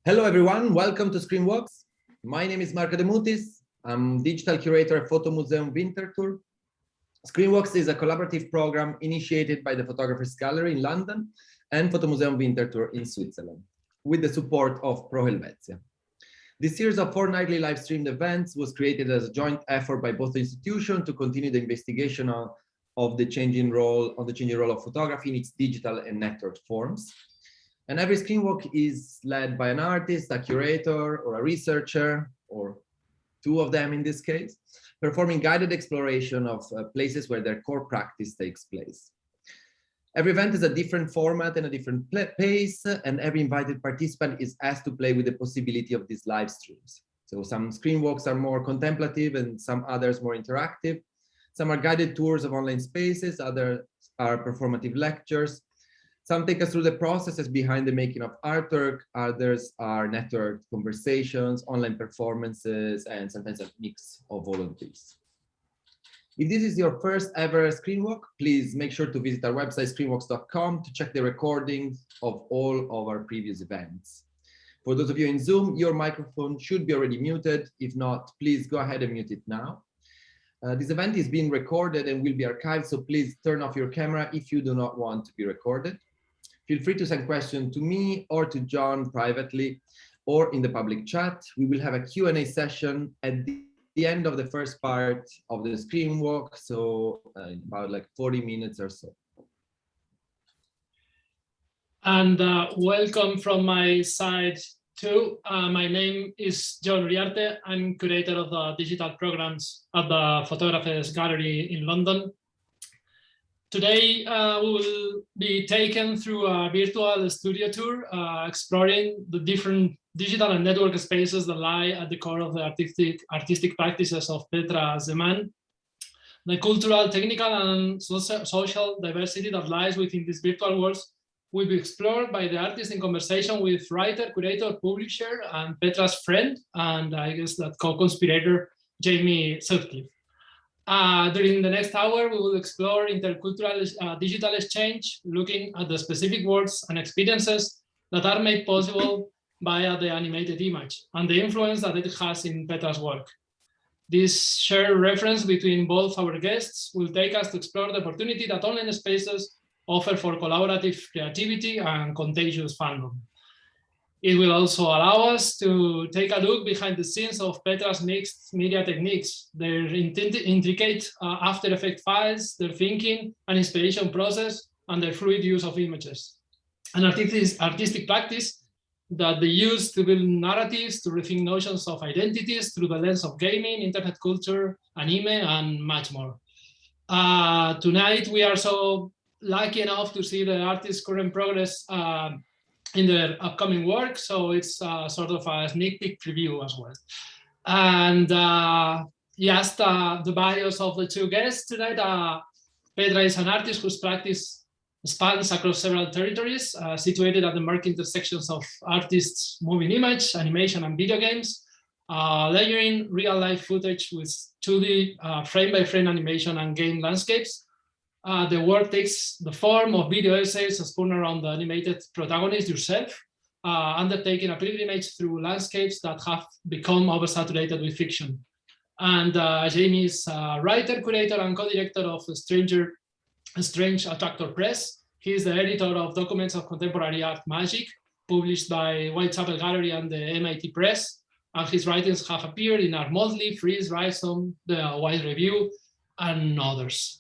Hello, everyone. Welcome to Screenwalks. My name is Marco Demutis. I'm digital curator at Fotomuseum Winterthur. Screenwalks is a collaborative program initiated by the Photographers Gallery in London and Fotomuseum Winterthur in Switzerland, with the support of Pro Helvetia. This series of fortnightly live-streamed events was created as a joint effort by both institutions to continue the investigation of the changing role of photography in its digital and networked forms. And every Screenwalk is led by an artist, a curator, or a researcher, or two of them in this case, performing guided exploration of places where their core practice takes place. Every event is a different format and a different pace, and every invited participant is asked to play with the possibility of these live streams. So some Screenwalks are more contemplative and some others more interactive. Some are guided tours of online spaces, others are performative lectures. Some take us through the processes behind the making of artwork, others are networked conversations, online performances, and sometimes a mix of all of these. If this is your first ever Screenwalk, please make sure to visit our website, screenwalks.com, to check the recordings of all of our previous events. For those of you in Zoom, your microphone should be already muted. If not, please go ahead and mute it now. This event is being recorded and will be archived, so please turn off your camera if you do not want to be recorded. Feel free to send questions to me or to John privately or in the public chat. We will have a Q&A session at the end of the first part of the Screenwalk, so about like 40 minutes or so. And welcome from my side too. My name is John Uriarte. I'm curator of the digital programs at the Photographers Gallery in London. Today, we will be taken through a virtual studio tour, exploring the different digital and network spaces that lie at the core of the artistic practices of Petra Szemán. The cultural, technical, and social diversity that lies within these virtual worlds will be explored by the artist in conversation with writer, curator, publisher, and Petra's friend, and I guess that co-conspirator, Jamie Sutcliffe. During the next hour, we will explore intercultural digital exchange, looking at the specific words and experiences that are made possible via the animated image and the influence that it has in Petra's work. This shared reference between both our guests will take us to explore the opportunity that online spaces offer for collaborative creativity and contagious fandom. It will also allow us to take a look behind the scenes of Petra's mixed media techniques, their intricate After Effects files, their thinking and inspiration process, and their fluid use of images. An artistic practice that they use to build narratives, to rethink notions of identities through the lens of gaming, internet culture, anime, and much more. Tonight, we are so lucky enough to see the artist's current progress in their upcoming work, so it's sort of a sneak peek preview as well. And yes, the bios of the two guests tonight. Petra is an artist whose practice spans across several territories, situated at the murky intersections of artists' moving image, animation, and video games, layering real-life footage with 2D frame-by-frame animation and game landscapes. The work takes the form of video essays spun around the animated protagonist yourself, undertaking a pilgrimage through landscapes that have become oversaturated with fiction. And Jamie is a writer, curator, and co-director of Strange Attractor Press. He is the editor of Documents of Contemporary Art Magic, published by Whitechapel Gallery and the MIT Press. And his writings have appeared in Art Monthly, Freeze, Rhizome, The Wide Review, and others.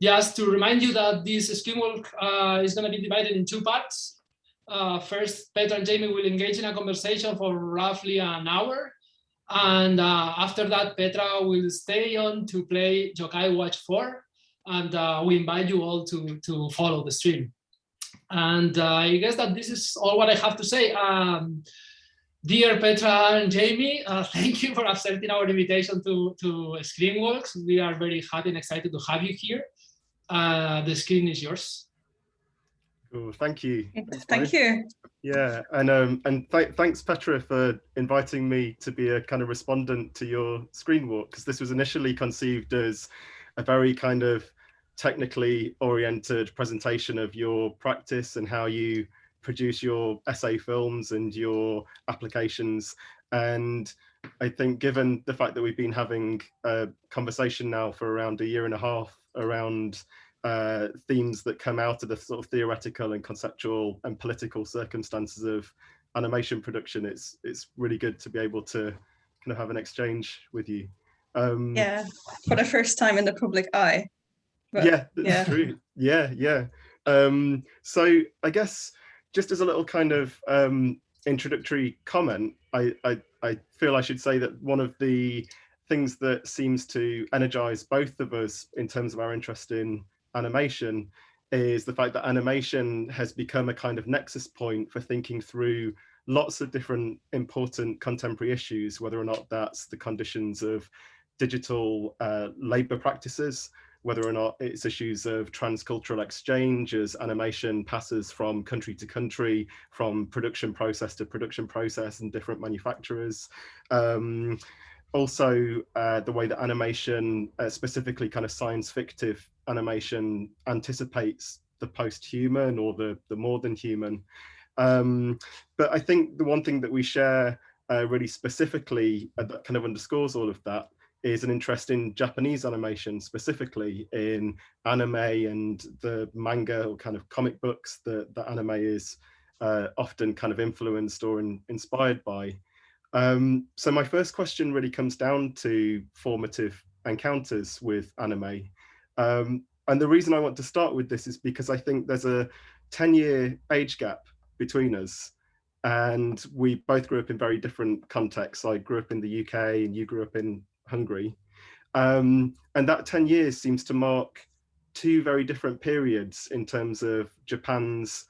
Just to remind you that this Screenwalk is going to be divided in two parts. First, Petra and Jamie will engage in a conversation for roughly an hour. And after that, Petra will stay on to play Yokai Watch 4. And we invite you all to follow the stream. And I guess that this is all what I have to say. Dear Petra and Jamie, thank you for accepting our invitation to Screenwalks. We are very happy and excited to have you here. The screen is yours. Cool, thank you. Thank you. Yeah, and thanks Petra for inviting me to be a kind of respondent to your Screenwalk, because this was initially conceived as a very kind of technically oriented presentation of your practice and how you produce your essay films and your applications. And I think given the fact that we've been having a conversation now for around a year and a half around themes that come out of the sort of theoretical and conceptual and political circumstances of animation production, it's really good to be able to kind of have an exchange with you. Yeah, for the first time in the public eye. But, yeah, that's true. Yeah. So I guess just as a little kind of introductory comment, I feel I should say that one of the things that seems to energize both of us in terms of our interest in animation is the fact that animation has become a kind of nexus point for thinking through lots of different important contemporary issues, whether or not that's the conditions of digital labor practices, whether or not it's issues of transcultural exchange as animation passes from country to country, from production process to production process and different manufacturers. Also, the way that animation, specifically kind of science fictive animation, anticipates the post-human or the more than human. But I think the one thing that we share really specifically that kind of underscores all of that is an interest in Japanese animation, specifically in anime and the manga or kind of comic books that anime is often kind of influenced or inspired by. So my first question really comes down to formative encounters with anime. And the reason I want to start with this is because I think there's a 10-year age gap between us. And we both grew up in very different contexts. I grew up in the UK and you grew up in Hungary. And that 10 years seems to mark two very different periods in terms of Japan's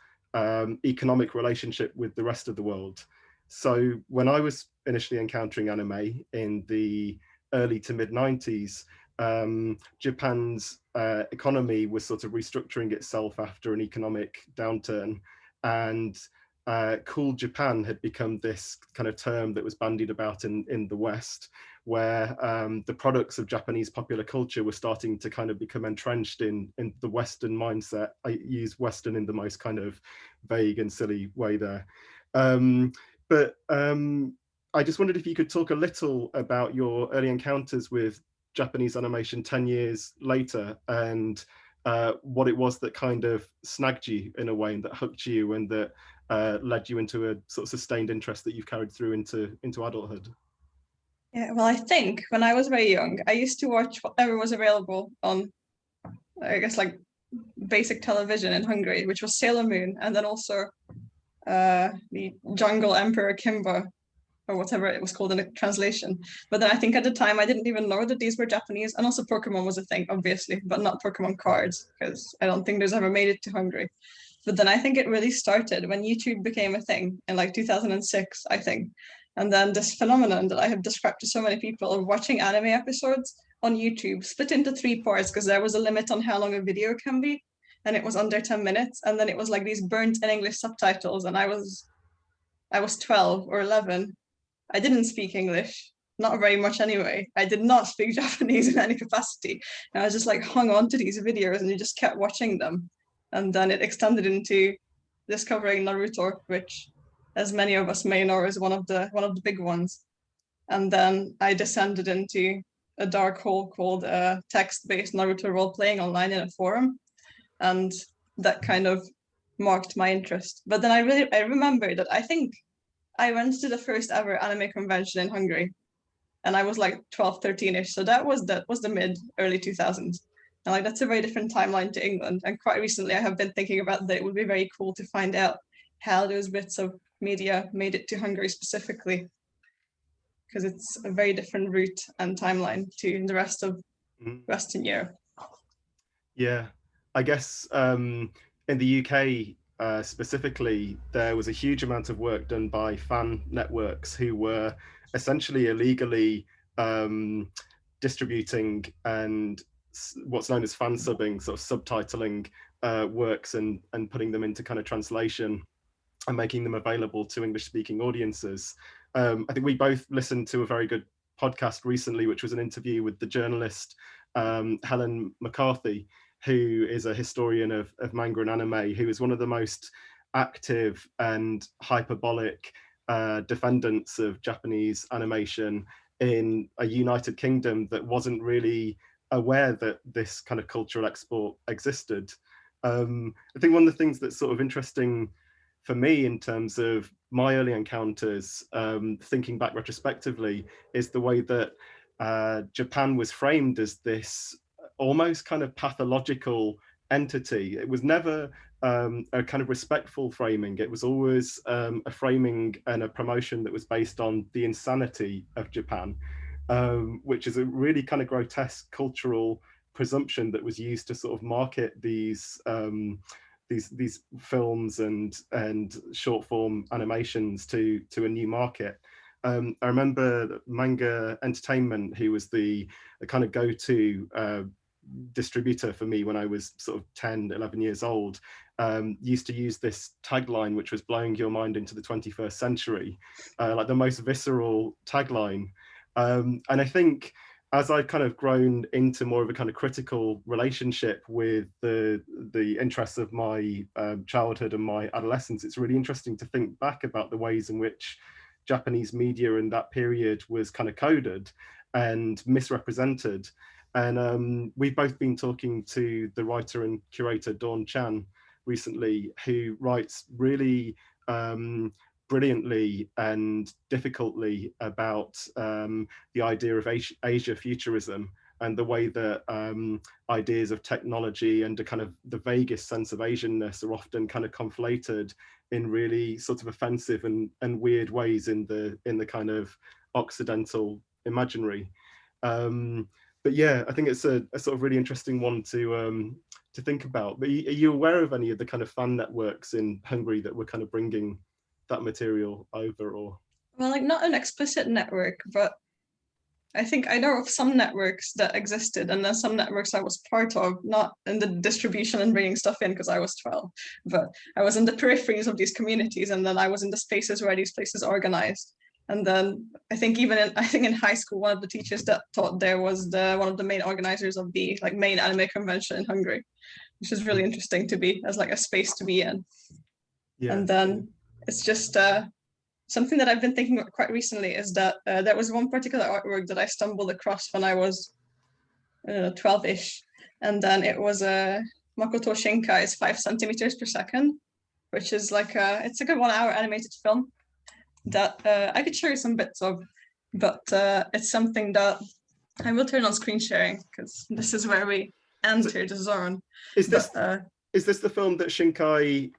economic relationship with the rest of the world. So when I was initially encountering anime in the early to mid 90s, Japan's economy was sort of restructuring itself after an economic downturn, and cool Japan had become this kind of term that was bandied about in the West, where the products of Japanese popular culture were starting to kind of become entrenched in the Western mindset. I use Western in the most kind of vague and silly way there. But I just wondered if you could talk a little about your early encounters with Japanese animation 10 years later, and what it was that kind of snagged you in a way and that hooked you and that led you into a sort of sustained interest that you've carried through into adulthood. Yeah, well, I think when I was very young, I used to watch whatever was available on, I guess, like basic television in Hungary, which was Sailor Moon, and then also the Jungle Emperor Kimba, or whatever it was called in the translation. But then I think at the time I didn't even know that these were Japanese, and also Pokemon was a thing, obviously, but not Pokemon cards, because I don't think there's ever made it to Hungary. But then I think it really started when YouTube became a thing in like 2006, I think. And then this phenomenon that I have described to so many people of watching anime episodes on YouTube split into 3 parts, because there was a limit on how long a video can be, and it was under 10 minutes. And then it was like these burnt in English subtitles, and I was 12 or 11. I didn't speak English, not very much anyway. I did not speak Japanese in any capacity. And I was just like hung on to these videos and you just kept watching them. And then it extended into discovering Naruto, which, as many of us may know, is one of the big ones. And then I descended into a dark hole called text-based Naruto role-playing online in a forum. And that kind of marked my interest. But then I remember that I think I went to the first ever anime convention in Hungary, and I was like 12, 13-ish. So that was the mid early 2000s. And like that's a very different timeline to England. And quite recently I have been thinking about that it would be very cool to find out how those bits of media made it to Hungary specifically, because it's a very different route and timeline to the rest of Western Europe. Yeah, I guess in the UK specifically, there was a huge amount of work done by fan networks who were essentially illegally distributing and what's known as fan subbing, sort of subtitling works and putting them into kind of translation and making them available to English-speaking audiences. I think we both listened to a very good podcast recently, which was an interview with the journalist Helen McCarthy, who is a historian of manga and anime, who is one of the most active and hyperbolic defendants of Japanese animation in a United Kingdom that wasn't really aware that this kind of cultural export existed. I think one of the things that's sort of interesting for me in terms of my early encounters, thinking back retrospectively, is the way that Japan was framed as this almost kind of pathological entity. It was never a kind of respectful framing. It was always a framing and a promotion that was based on the insanity of Japan, which is a really kind of grotesque cultural presumption that was used to sort of market these films and short form animations to a new market. I remember Manga Entertainment, who was the kind of go-to distributor for me when I was sort of 10, 11 years old, used to use this tagline, which was blowing your mind into the 21st century, like the most visceral tagline. And I think as I've kind of grown into more of a kind of critical relationship with the interests of my childhood and my adolescence, it's really interesting to think back about the ways in which Japanese media in that period was kind of coded and misrepresented. And we've both been talking to the writer and curator Dawn Chan recently, who writes really brilliantly and difficultly about the idea of Asia futurism and the way that ideas of technology and a kind of the vaguest sense of Asianness are often kind of conflated in really sort of offensive and weird ways in the kind of Occidental imaginary. But yeah, I think it's a sort of really interesting one to think about. But are you aware of any of the kind of fan networks in Hungary that were kind of bringing that material over? Or well, like not an explicit network, but I think I know of some networks that existed, and then some networks I was part of, not in the distribution and bringing stuff in because I was 12, but I was in the peripheries of these communities, and then I was in the spaces where these places organized. And then I think even in high school, one of the teachers that taught there was one of the main organizers of the like main anime convention in Hungary, which is really interesting to be as like a space to be in. Yeah. And then it's just something that I've been thinking about quite recently is that there was one particular artwork that I stumbled across when I was 12-ish, and then it was Makoto Shinkai's 5 centimeters per second, which is like it's like a 1-hour animated film that I could show you some bits of, but it's something that I will turn on screen sharing because this is where we enter the zone. Is this the film that Shinkai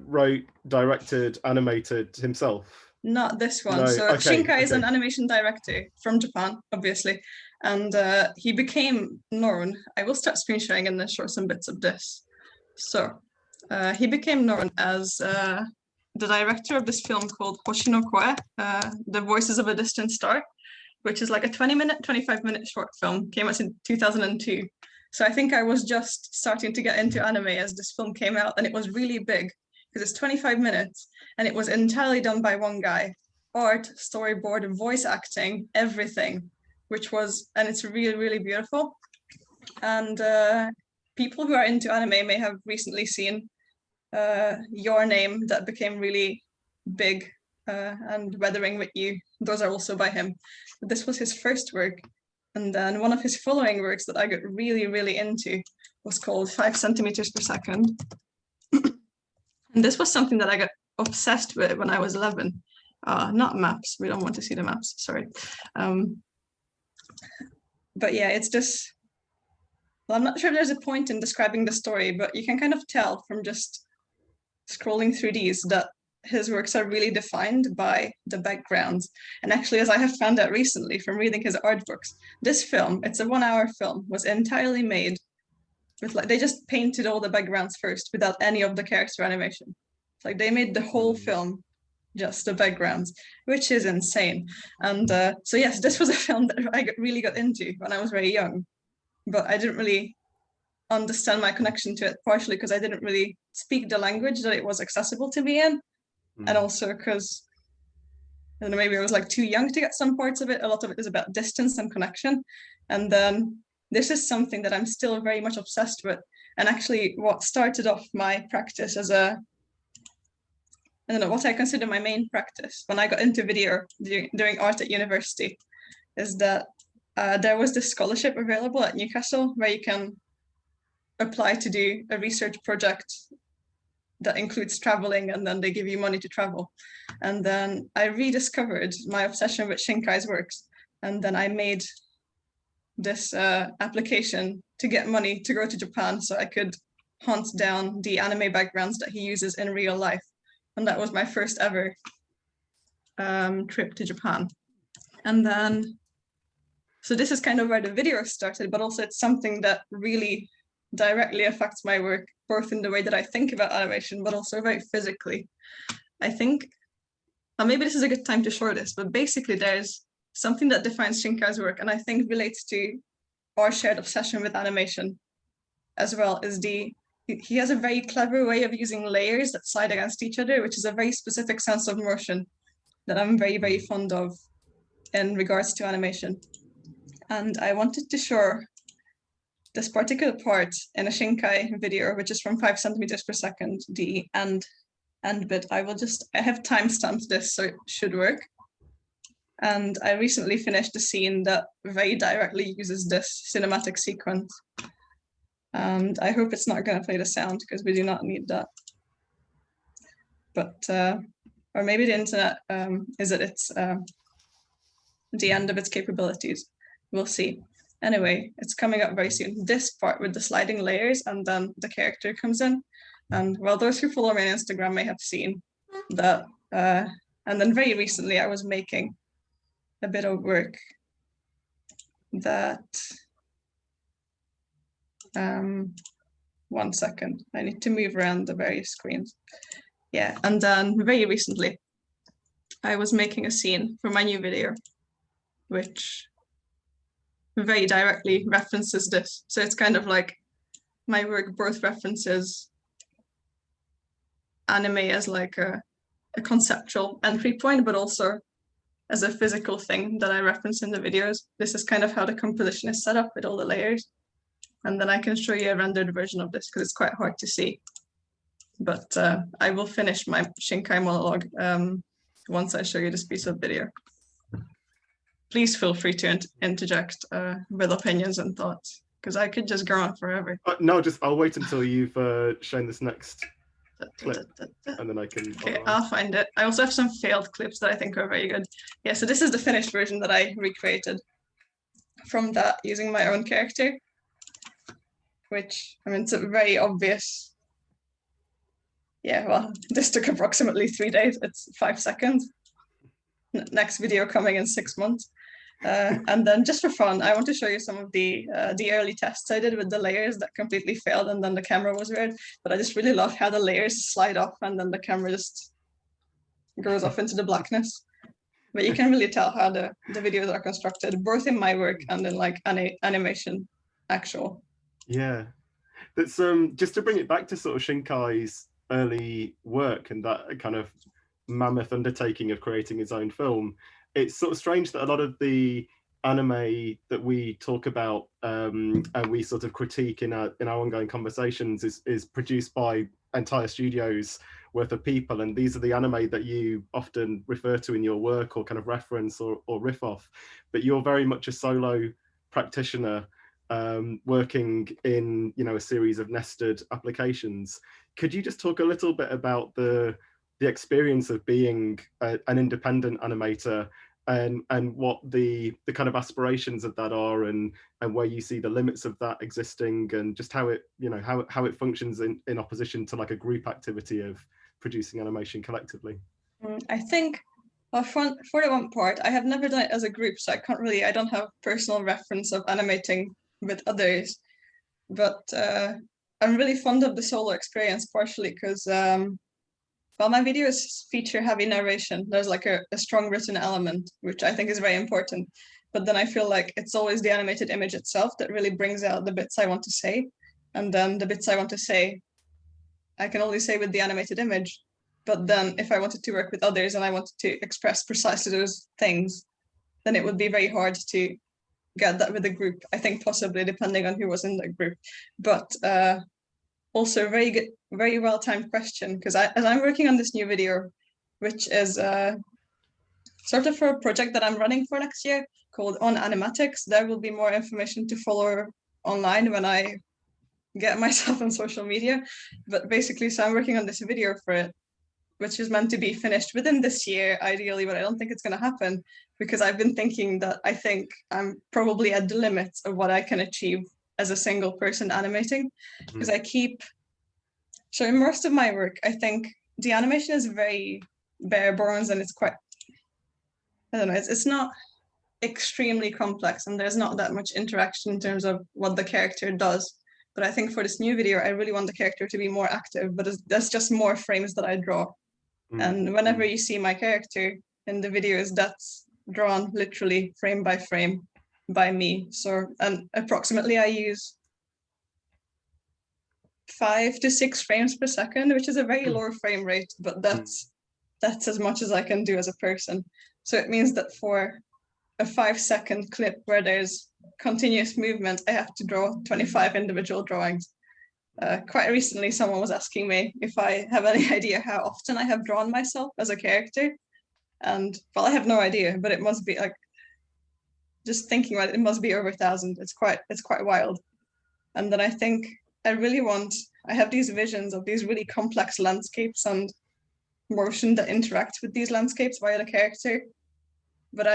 wrote, directed, animated himself? Not this one. No. So okay, Shinkai is an animation director from Japan, obviously, and he became known. I will start screen sharing and then show some bits of this. So he became known as the director of this film called Hoshi no Koe, The Voices of a Distant Star, which is like a 25-minute short film, came out in 2002. So I think I was just starting to get into anime as this film came out, and it was really big because it's 25 minutes and it was entirely done by one guy. Art, storyboard, voice acting, everything, and it's really, really beautiful. And people who are into anime may have recently seen Your Name, that became really big, and Weathering with You. Those are also by him. But this was his first work. And then one of his following works that I got really, really into was called 5 centimeters per second. And this was something that I got obsessed with when I was 11. Not maps. We don't want to see the maps. Sorry. But yeah, it's just, well, I'm not sure if there's a point in describing the story, but you can kind of tell from just scrolling through these that his works are really defined by the backgrounds. And actually, as I have found out recently from reading his art books, this film, it's a 1-hour film, was entirely made with they just painted all the backgrounds first without any of the character animation. Like they made the whole film just the backgrounds, which is insane. And so yes, this was a film that I really got into when I was very young, but I didn't really understand my connection to it, partially because I didn't really speak the language that it was accessible to me in. And also because, I don't know, maybe I was like too young to get some parts of it. A lot of it is about distance and connection. And then this is something that I'm still very much obsessed with. And actually what started off my practice as a I don't know, what I consider my main practice when I got into video doing art at university is that there was this scholarship available at Newcastle where you can apply to do a research project that includes traveling, and then they give you money to travel. And then I rediscovered my obsession with Shinkai's works, and then I made this application to get money to go to Japan so I could hunt down the anime backgrounds that he uses in real life. And that was my first ever trip to Japan. And then, so this is kind of where the video started, but also it's something that really directly affects my work, both in the way that I think about animation, but also very physically. I think, maybe this is a good time to show this, but basically there's something that defines Shinkai's work, and I think relates to our shared obsession with animation as well, is he has a very clever way of using layers that slide against each other, which is a very specific sense of motion that I'm very, very fond of in regards to animation. And I wanted to show this particular part in a Shinkai video, which is from 5 centimeters per second, the end bit. I have timestamped this, so it should work. And I recently finished a scene that very directly uses this cinematic sequence. And I hope it's not going to play the sound, because we do not need that. But, or maybe the internet is at its, the end of its capabilities. We'll see. Anyway, it's coming up very soon. This part with the sliding layers, and then the character comes in. And well, those who follow me on Instagram may have seen that. And then very recently, I was making a bit of work that, 1 second, I need to move around the various screens. Yeah, and then very recently, I was making a scene for my new video, which very directly references this. So it's kind of like my work both references anime as like a conceptual entry point, but also as a physical thing that I reference in the videos. This is kind of how the composition is set up with all the layers. And then I can show you a rendered version of this because it's quite hard to see. But I will finish my Shinkai monologue once I show you this piece of video. Please feel free to interject with opinions and thoughts, because I could just go on forever. No, I'll wait until you've shown this next clip, and then I can. Okay, I'll find it. I also have some failed clips that I think are very good. Yeah, so this is the finished version that I recreated from that using my own character, which, I mean, it's a very obvious. Yeah, well, this took approximately 3 days. It's 5 seconds. Next video coming in 6 months. And then just for fun, I want to show you some of the early tests I did with the layers that completely failed, and then the camera was weird. But I just really love how the layers slide off and then the camera just goes off into the blackness. But you can really tell how the videos are constructed, both in my work and in like animation actual. Yeah, that's just to bring it back to sort of Shinkai's early work and that kind of mammoth undertaking of creating his own film. It's sort of strange that a lot of the anime that we talk about and we sort of critique in our ongoing conversations is produced by entire studios worth of people, and these are the anime that you often refer to in your work or kind of reference or riff off. But you're very much a solo practitioner working in a series of nested applications. Could you just talk a little bit about the experience of being an independent animator and what the kind of aspirations of that are, and where you see the limits of that existing, and just how it how it functions in opposition to like a group activity of producing animation collectively? I think, well, for the one part, I have never done it as a group, so I don't have personal reference of animating with others, but I'm really fond of the solo experience, partially because well, my videos feature heavy narration. There's like a strong written element, which I think is very important. But then I feel like it's always the animated image itself that really brings out the bits I want to say. And then the bits I want to say, I can only say with the animated image. But then if I wanted to work with others and I wanted to express precisely those things, then it would be very hard to get that with a group. I think possibly depending on who was in the group. But also very good, very well-timed question, because as I'm working on this new video, which is sort of for a project that I'm running for next year called On Animatics. There will be more information to follow online when I get myself on social media. But basically, so I'm working on this video for it, which is meant to be finished within this year, ideally, but I don't think it's going to happen because I've been thinking that I think I'm probably at the limits of what I can achieve as a single person animating, because I keep, so in most of my work, I think the animation is very bare bones and it's quite, I don't know, it's not extremely complex and there's not that much interaction in terms of what the character does. But I think for this new video, I really want the character to be more active, but that's just more frames that I draw. And whenever you see my character in the videos, that's drawn literally frame by frame by me. So, and approximately I use 5 to 6 frames per second, which is a very low frame rate, but that's as much as I can do as a person. So it means that for a 5-second clip where there's continuous movement, I have to draw 25 individual drawings. Quite recently, someone was asking me if I have any idea how often I have drawn myself as a character. And well, I have no idea, but it must be like, just thinking about it, it must be over 1,000. It's quite wild. And then I think I have these visions of these really complex landscapes and motion that interacts with these landscapes via the character. But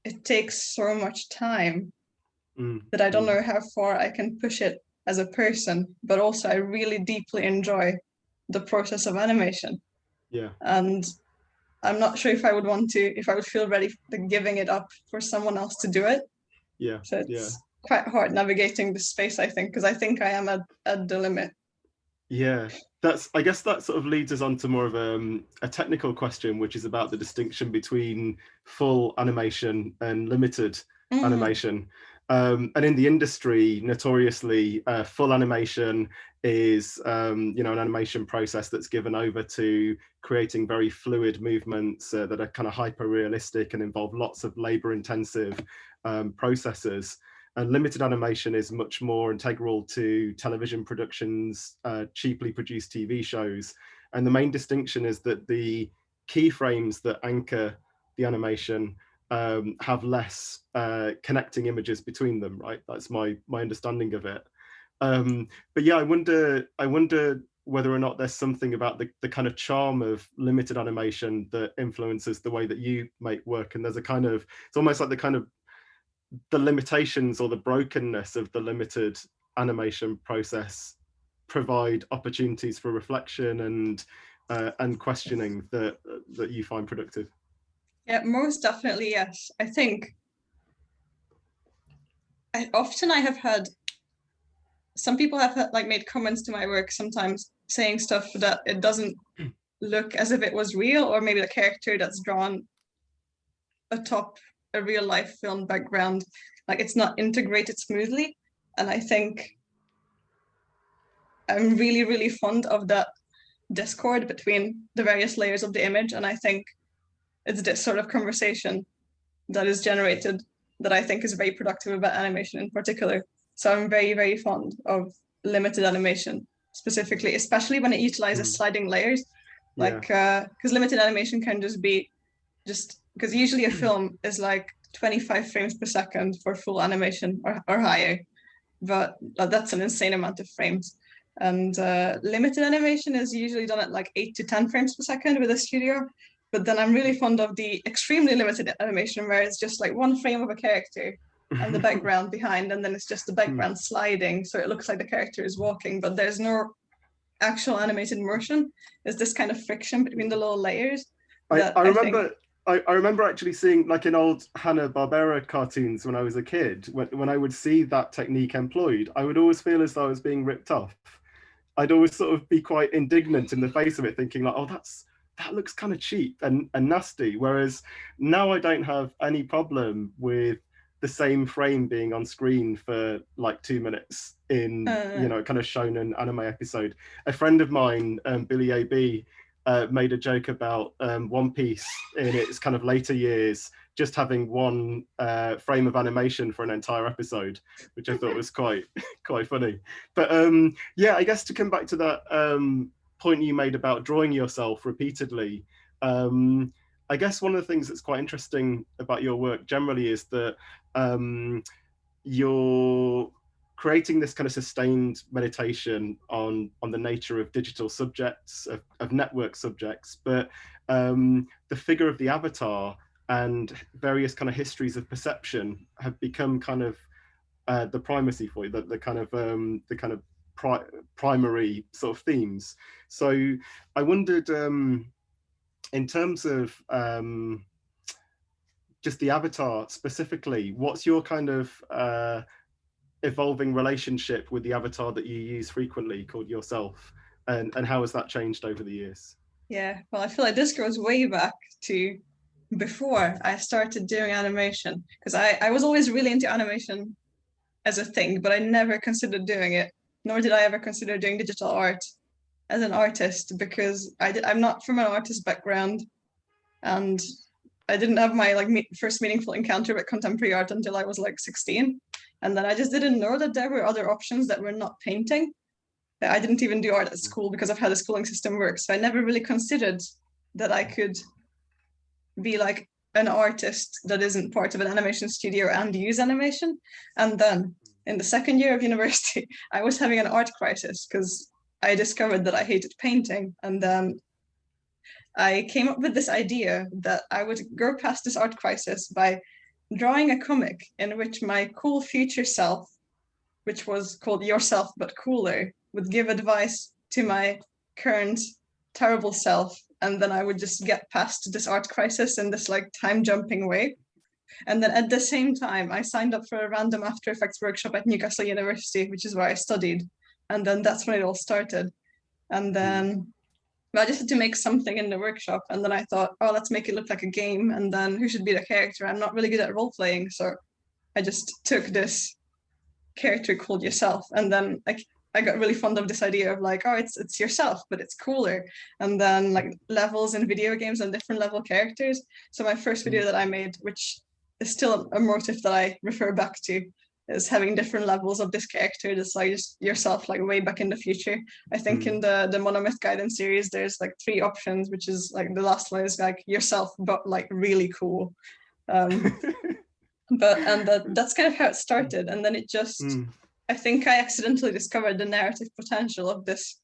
it takes so much time that I don't know how far I can push it as a person, but also I really deeply enjoy the process of animation. Yeah. And I'm not sure if I would feel ready for giving it up for someone else to do it. Yeah. So it's quite hard navigating the space, I think, because I think I am at the limit. Yeah, I guess that sort of leads us on to more of a technical question, which is about the distinction between full animation and limited animation. And in the industry, notoriously, full animation is an animation process that's given over to creating very fluid movements that are kind of hyper realistic and involve lots of labor intensive processes. And limited animation is much more integral to television productions, cheaply produced TV shows. And the main distinction is that the keyframes that anchor the animation have less connecting images between them, right? That's my understanding of it. But yeah, I wonder whether or not there's something about the kind of charm of limited animation that influences the way that you make work. And there's it's almost like the limitations or the brokenness of the limited animation process provide opportunities for reflection and questioning that you find productive. Yeah, most definitely, yes. I think I have had some people have made comments to my work sometimes saying stuff that it doesn't look as if it was real, or maybe the character that's drawn atop a real life film background, like it's not integrated smoothly. And I think I'm really, really fond of that discord between the various layers of the image. And I think it's this sort of conversation that is generated that I think is very productive about animation in particular. So I'm very, very fond of limited animation specifically, especially when it utilizes sliding layers. Because limited animation can just because usually a film is like 25 frames per second for full animation or higher, but that's an insane amount of frames. And limited animation is usually done at like 8 to 10 frames per second with a studio. But then I'm really fond of the extremely limited animation where it's just like one frame of a character and the background behind, and then it's just the background sliding, so it looks like the character is walking, but there's no actual animated motion. There's this kind of friction between the little layers. I remember actually seeing, like in old Hanna-Barbera cartoons when I was a kid, when I would see that technique employed, I would always feel as though I was being ripped off. I'd always sort of be quite indignant in the face of it, thinking like, oh, that looks kind of cheap and nasty. Whereas now I don't have any problem with the same frame being on screen for like 2 minutes in, kind of shonen anime episode. A friend of mine, Billy A.B., made a joke about One Piece in its kind of later years just having one frame of animation for an entire episode, which I thought was quite funny. But yeah, I guess to come back to that point you made about drawing yourself repeatedly. I guess one of the things that's quite interesting about your work generally is that you're creating this kind of sustained meditation on the nature of digital subjects, of network subjects, but the figure of the avatar and various kind of histories of perception have become kind of the primacy for you, the kind of primary sort of themes. So I wondered, in terms of just the avatar specifically, what's your kind of evolving relationship with the avatar that you use frequently called yourself, and how has that changed over the years? Yeah, well, I feel like this goes way back to before I started doing animation, because I was always really into animation as a thing, but I never considered doing it, nor did I ever consider doing digital art as an artist, because I'm not from an artist background, and I didn't have my first meaningful encounter with contemporary art until I was like 16. And then I just didn't know that there were other options that were not painting. I didn't even do art at school because of how the schooling system works. So I never really considered that I could be like an artist that isn't part of an animation studio and use animation. And then in the second year of university, I was having an art crisis because I discovered that I hated painting. And then I came up with this idea that I would go past this art crisis by drawing a comic in which my cool future self, which was called Yourself But Cooler, would give advice to my current terrible self. And then I would just get past this art crisis in this like time jumping way. And then at the same time, I signed up for a random After Effects workshop at Newcastle University, which is where I studied. And then that's when it all started. And then I just had to make something in the workshop. And then I thought, oh, let's make it look like a game. And then who should be the character? I'm not really good at role playing. So I just took this character called Yourself. And then I got really fond of this idea of like, oh, it's yourself, but it's cooler. And then like levels in video games and different level characters. So my first video that I made, which is still a motif that I refer back to, is having different levels of this character that's like just yourself, like way back in the future. I think in the Monomyth guidance series, there's like 3 options, which is like the last one is like yourself, but like really cool. That's kind of how it started. And then it just, I think I accidentally discovered the narrative potential of this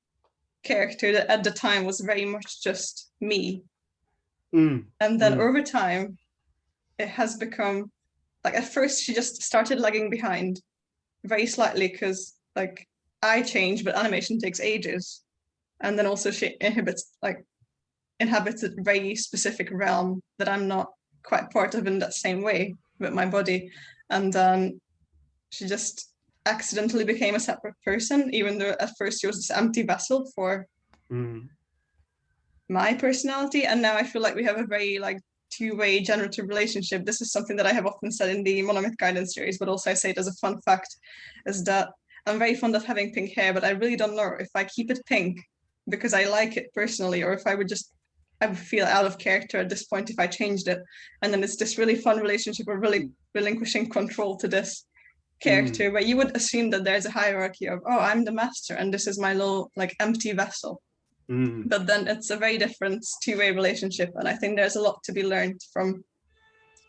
character that at the time was very much just me. And then over time, it has become, like at first she just started lagging behind very slightly because like I change, but animation takes ages. And then also she inhabits a very specific realm that I'm not quite part of in that same way with my body. And then she just accidentally became a separate person, even though at first she was this empty vessel for my personality. And now I feel like we have a very like two-way generative relationship. This is something that I have often said in the Monomyth guidance series, but also I say it as a fun fact, is that I'm very fond of having pink hair, but I really don't know if I keep it pink because I like it personally, or if I would feel out of character at this point if I changed it. And then it's this really fun relationship of really relinquishing control to this character, where you would assume that there's a hierarchy of, oh, I'm the master and this is my little like empty vessel. But then it's a very different two-way relationship. And I think there's a lot to be learned from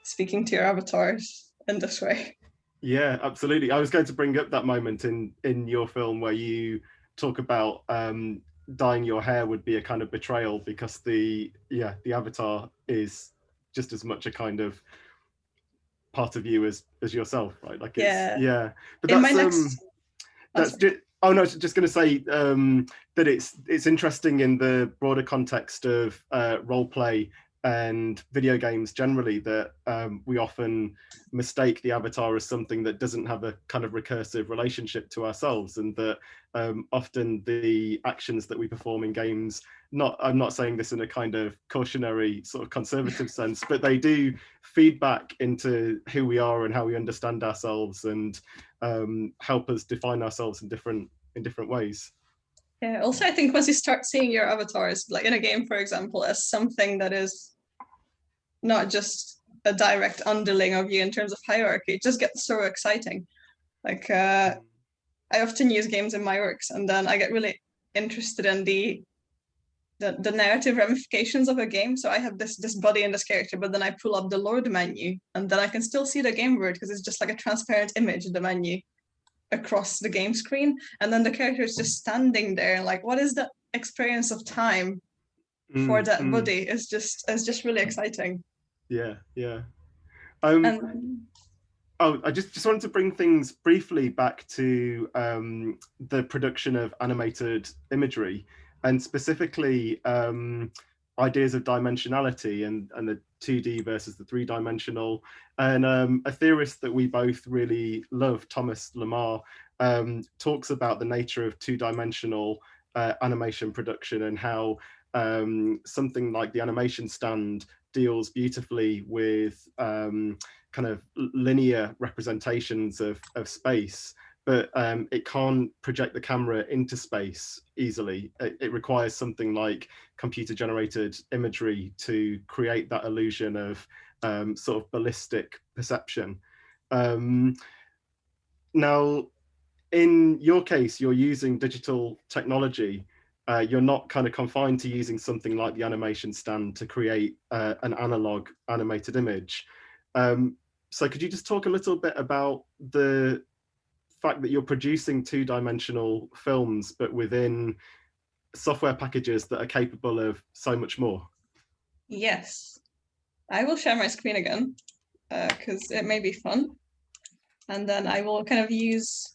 speaking to your avatars in this way. Yeah, absolutely. I was going to bring up that moment in your film where you talk about dyeing your hair would be a kind of betrayal because the avatar is just as much a kind of part of you as yourself, right? Like it's, but that's just, oh no, just going to say that it's interesting in the broader context of role play and video games generally that we often mistake the avatar as something that doesn't have a kind of recursive relationship to ourselves, and that often the actions that we perform in games, I'm not saying this in a kind of cautionary sort of conservative sense, but they do feed back into who we are and how we understand ourselves, and help us define ourselves in different ways. Yeah, also I think once you start seeing your avatars, like in a game, for example, as something that is not just a direct underling of you in terms of hierarchy, it just gets so exciting. Like I often use games in my works, and then I get really interested in the the narrative ramifications of a game. So I have this body and this character, but then I pull up the load menu, and then I can still see the game word because it's just like a transparent image of the menu across the game screen, and then the character is just standing there, and like, what is the experience of time for that body? It's just really exciting. Yeah. And I just wanted to bring things briefly back to the production of animated imagery, and specifically ideas of dimensionality and the 2D versus the 3-dimensional. And a theorist that we both really love, Thomas Lamar, talks about the nature of 2-dimensional animation production, and how something like the animation stand deals beautifully with kind of linear representations of space, but it can't project the camera into space easily. It requires something like computer-generated imagery to create that illusion of sort of ballistic perception. Now, in your case, you're using digital technology. You're not kind of confined to using something like the animation stand to create an analog animated image. So could you just talk a little bit about the fact that you're producing 2-dimensional films, but within software packages that are capable of so much more? yes, I will share my screen again because it may be fun. And then I will kind of use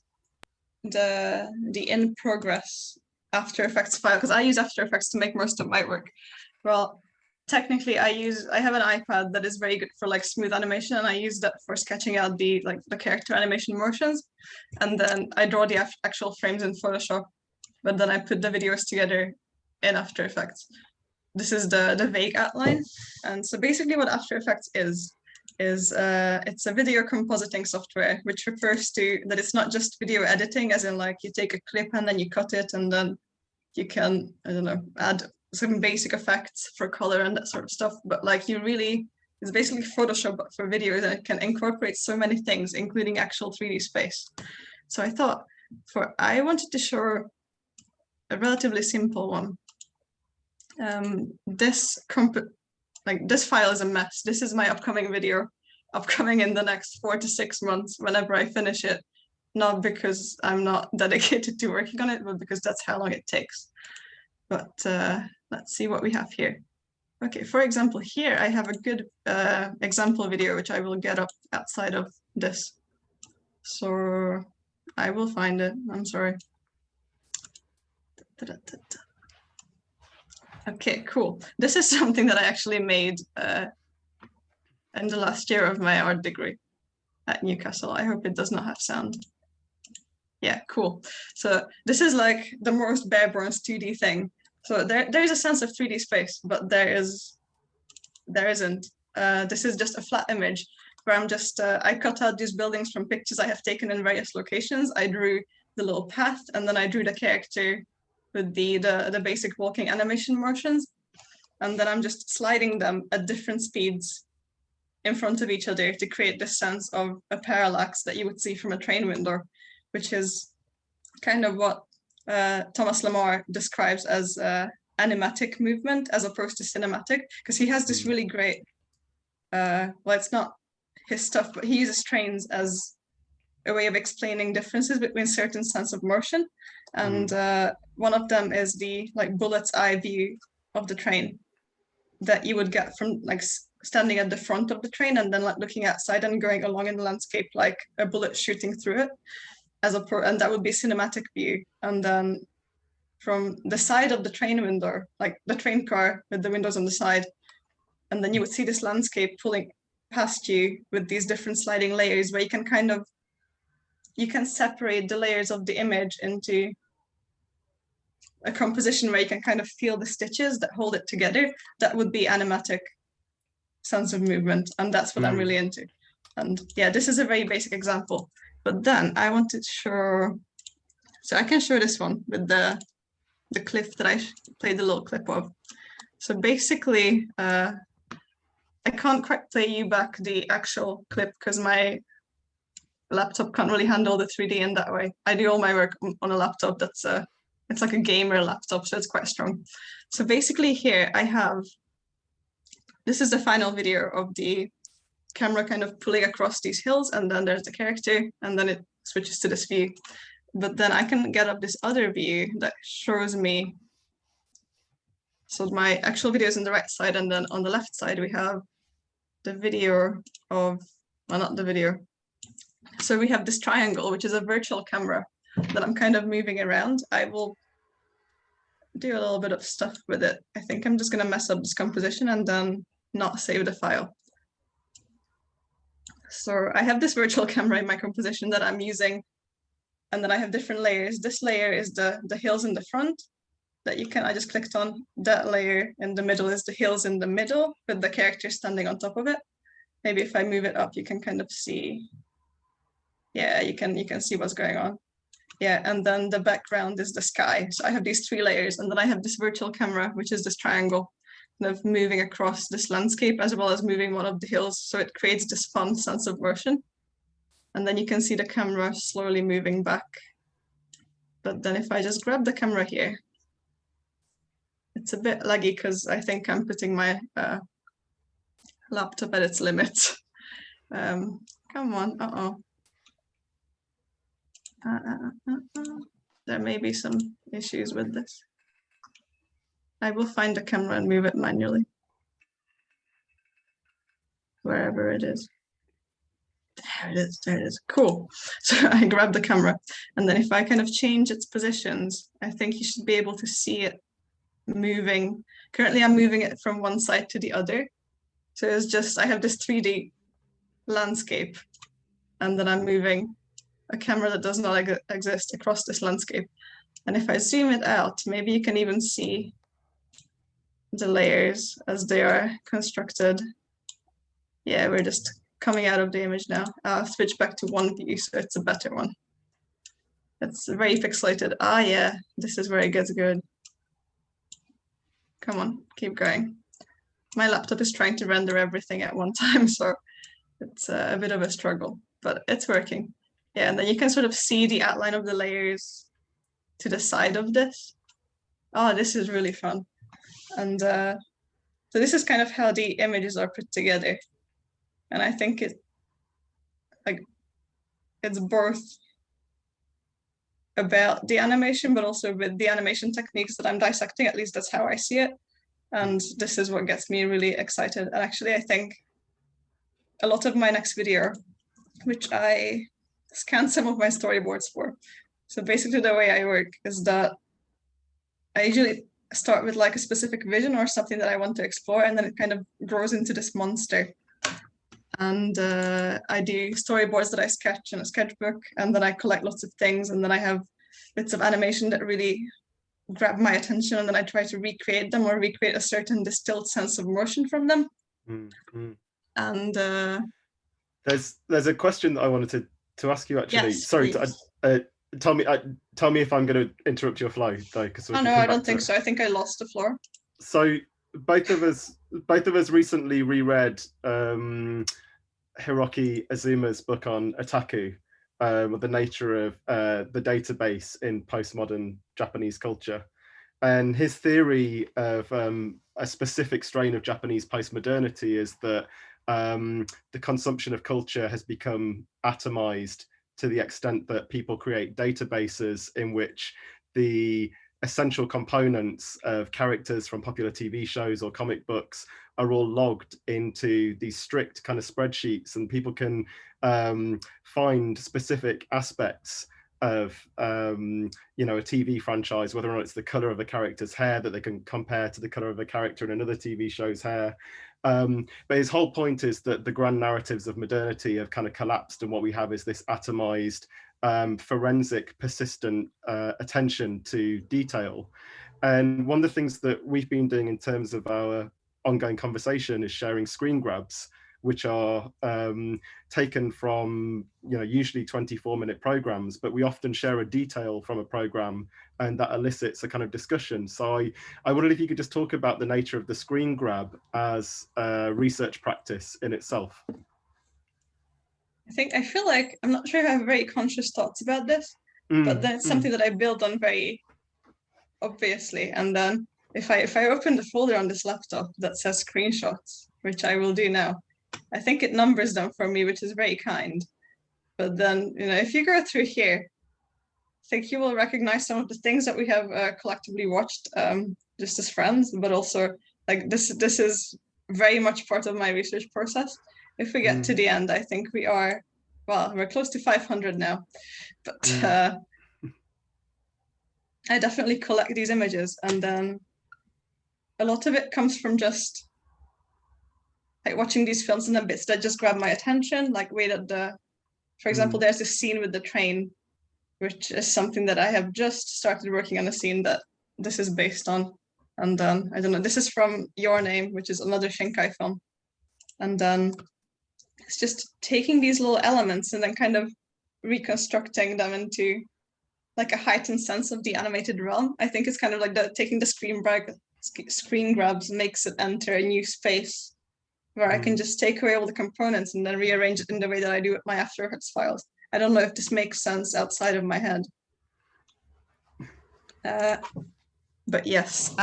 the in progress After Effects file, because I use After Effects to make most of my work. Well, technically I have an iPad that is very good for like smooth animation, and I use that for sketching out the character animation motions, and then I draw the actual frames in Photoshop, but then I put the videos together in After Effects. This is the vague outline. And so basically what After Effects is it's a video compositing software, which refers to that it's not just video editing, as in like you take a clip and then you cut it, and then you can, I don't know, add some basic effects for color and that sort of stuff. But like it's basically Photoshop but for videos, and it can incorporate so many things, including actual 3D space. So I thought I wanted to show a relatively simple one. This file is a mess. This is my upcoming video, upcoming in the next 4 to 6 months whenever I finish it. Not because I'm not dedicated to working on it, but because that's how long it takes. But let's see what we have here. Okay, for example, here I have a good example video, which I will get up outside of this. So I will find it, I'm sorry. Okay, cool. This is something that I actually made in the last year of my art degree at Newcastle. I hope it does not have sound. Yeah, cool. So this is like the most bare bones 2D thing. So there is a sense of 3D space, but there isn't. This is just a flat image where I'm just, I cut out these buildings from pictures I have taken in various locations. I drew the little path, and then I drew the character with the basic walking animation motions. And then I'm just sliding them at different speeds in front of each other to create this sense of a parallax that you would see from a train window, which is kind of what Thomas Lamar describes as animatic movement as opposed to cinematic, because he has this really great, well, it's not his stuff, but he uses trains as a way of explaining differences between certain sense of motion. And one of them is the bullet's eye view of the train that you would get from standing at the front of the train and then looking outside and going along in the landscape like a bullet shooting through it, and that would be cinematic view. And then from the side of the train window, like the train car with the windows on the side, and then you would see this landscape pulling past you with these different sliding layers where you can separate the layers of the image into a composition where you can kind of feel the stitches that hold it together. That would be animatic sense of movement, and that's what I'm really into. And yeah, this is a very basic example. But then I wanted to show, so I can show this one with the clip that I played the little clip of. So basically, I can't quite play you back the actual clip because my laptop can't really handle the 3D in that way. I do all my work on a laptop that's it's like a gamer laptop, so it's quite strong. So basically here I have, this is the final video of the camera kind of pulling across these hills, and then there's the character, and then it switches to this view. But then I can get up this other view that shows me, so my actual video is on the right side, and then on the left side we have the video of, well, not the video. So we have this triangle, which is a virtual camera that I'm kind of moving around. I will do a little bit of stuff with it. I think I'm just going to mess up this composition and then not save the file. So I have this virtual camera in my composition that I'm using, and then I have different layers. This layer is the hills in the front that you can, I just clicked on. That layer in the middle is the hills in the middle with the character standing on top of it. Maybe if I move it up, you can kind of see. Yeah, you can see what's going on. Yeah, and then the background is the sky. So I have these 3 layers, and then I have this virtual camera, which is this triangle, kind of moving across this landscape as well as moving one of the hills. So it creates this fun sense of motion. And then you can see the camera slowly moving back. But then if I just grab the camera here, it's a bit laggy because I think I'm putting my laptop at its limit. Come on, there may be some issues with this. I will find the camera and move it manually, wherever it is. There it is, cool. So I grab the camera, and then if I kind of change its positions, I think you should be able to see it moving. Currently I'm moving it from one side to the other. So it's just, I have this 3D landscape, and then I'm moving a camera that does not exist across this landscape. And if I zoom it out, maybe you can even see the layers as they are constructed. Yeah, we're just coming out of the image now. I'll switch back to one view so it's a better one. It's very pixelated. Ah, yeah, this is where it gets good. Come on, keep going. My laptop is trying to render everything at one time, so it's a bit of a struggle, but it's working. Yeah, and then you can sort of see the outline of the layers to the side of this. Oh, this is really fun. And so this is kind of how the images are put together. And I think it's both about the animation, but also with the animation techniques that I'm dissecting. At least that's how I see it. And this is what gets me really excited. And actually, I think a lot of my next video, which I scanned some of my storyboards for. So basically the way I work is that I usually start with like a specific vision or something that I want to explore, and then it kind of grows into this monster. And I do storyboards that I sketch in a sketchbook, and then I collect lots of things, and then I have bits of animation that really grab my attention, and then I try to recreate them or recreate a certain distilled sense of motion from them. Mm-hmm. And there's a question that I wanted to ask you actually. Yes, sorry, tell me if I'm going to interrupt your flow though. Oh no, I don't think so. I think I lost the floor. So both of us recently reread Hiroki Azuma's book on Otaku, the nature of the database in postmodern Japanese culture, and his theory of a specific strain of Japanese postmodernity is that the consumption of culture has become atomized to the extent that people create databases in which the essential components of characters from popular TV shows or comic books are all logged into these strict kind of spreadsheets, and people can find specific aspects of a TV franchise, whether or not it's the color of a character's hair that they can compare to the color of a character in another TV show's hair. But his whole point is that the grand narratives of modernity have kind of collapsed, and what we have is this atomized, forensic, persistent attention to detail. And one of the things that we've been doing in terms of our ongoing conversation is sharing screen grabs, which are taken from usually 24-minute programs, but we often share a detail from a program, and that elicits a kind of discussion. So I wondered if you could just talk about the nature of the screen grab as a research practice in itself. I feel like, I'm not sure if I have very conscious thoughts about this, but then it's something that I build on very obviously. And then if I open the folder on this laptop that says screenshots, which I will do now, I think it numbers them for me, which is very kind. But then, if you go through here, I think you will recognize some of the things that we have collectively watched just as friends, but also like this is very much part of my research process. If we get to the end, I think we're close to 500 now, but I definitely collect these images, and then a lot of it comes from just like watching these films and the bits that just grab my attention, like for example, there's this scene with the train, which is something that I have just started working on, a scene that this is based on. And then, I don't know, this is from Your Name, which is another Shinkai film. And then it's just taking these little elements and then kind of reconstructing them into like a heightened sense of the animated realm. I think it's kind of like taking the screen grabs makes it enter a new space where I can just take away all the components and then rearrange it in the way that I do with my After Effects files. I don't know if this makes sense outside of my head. But yes,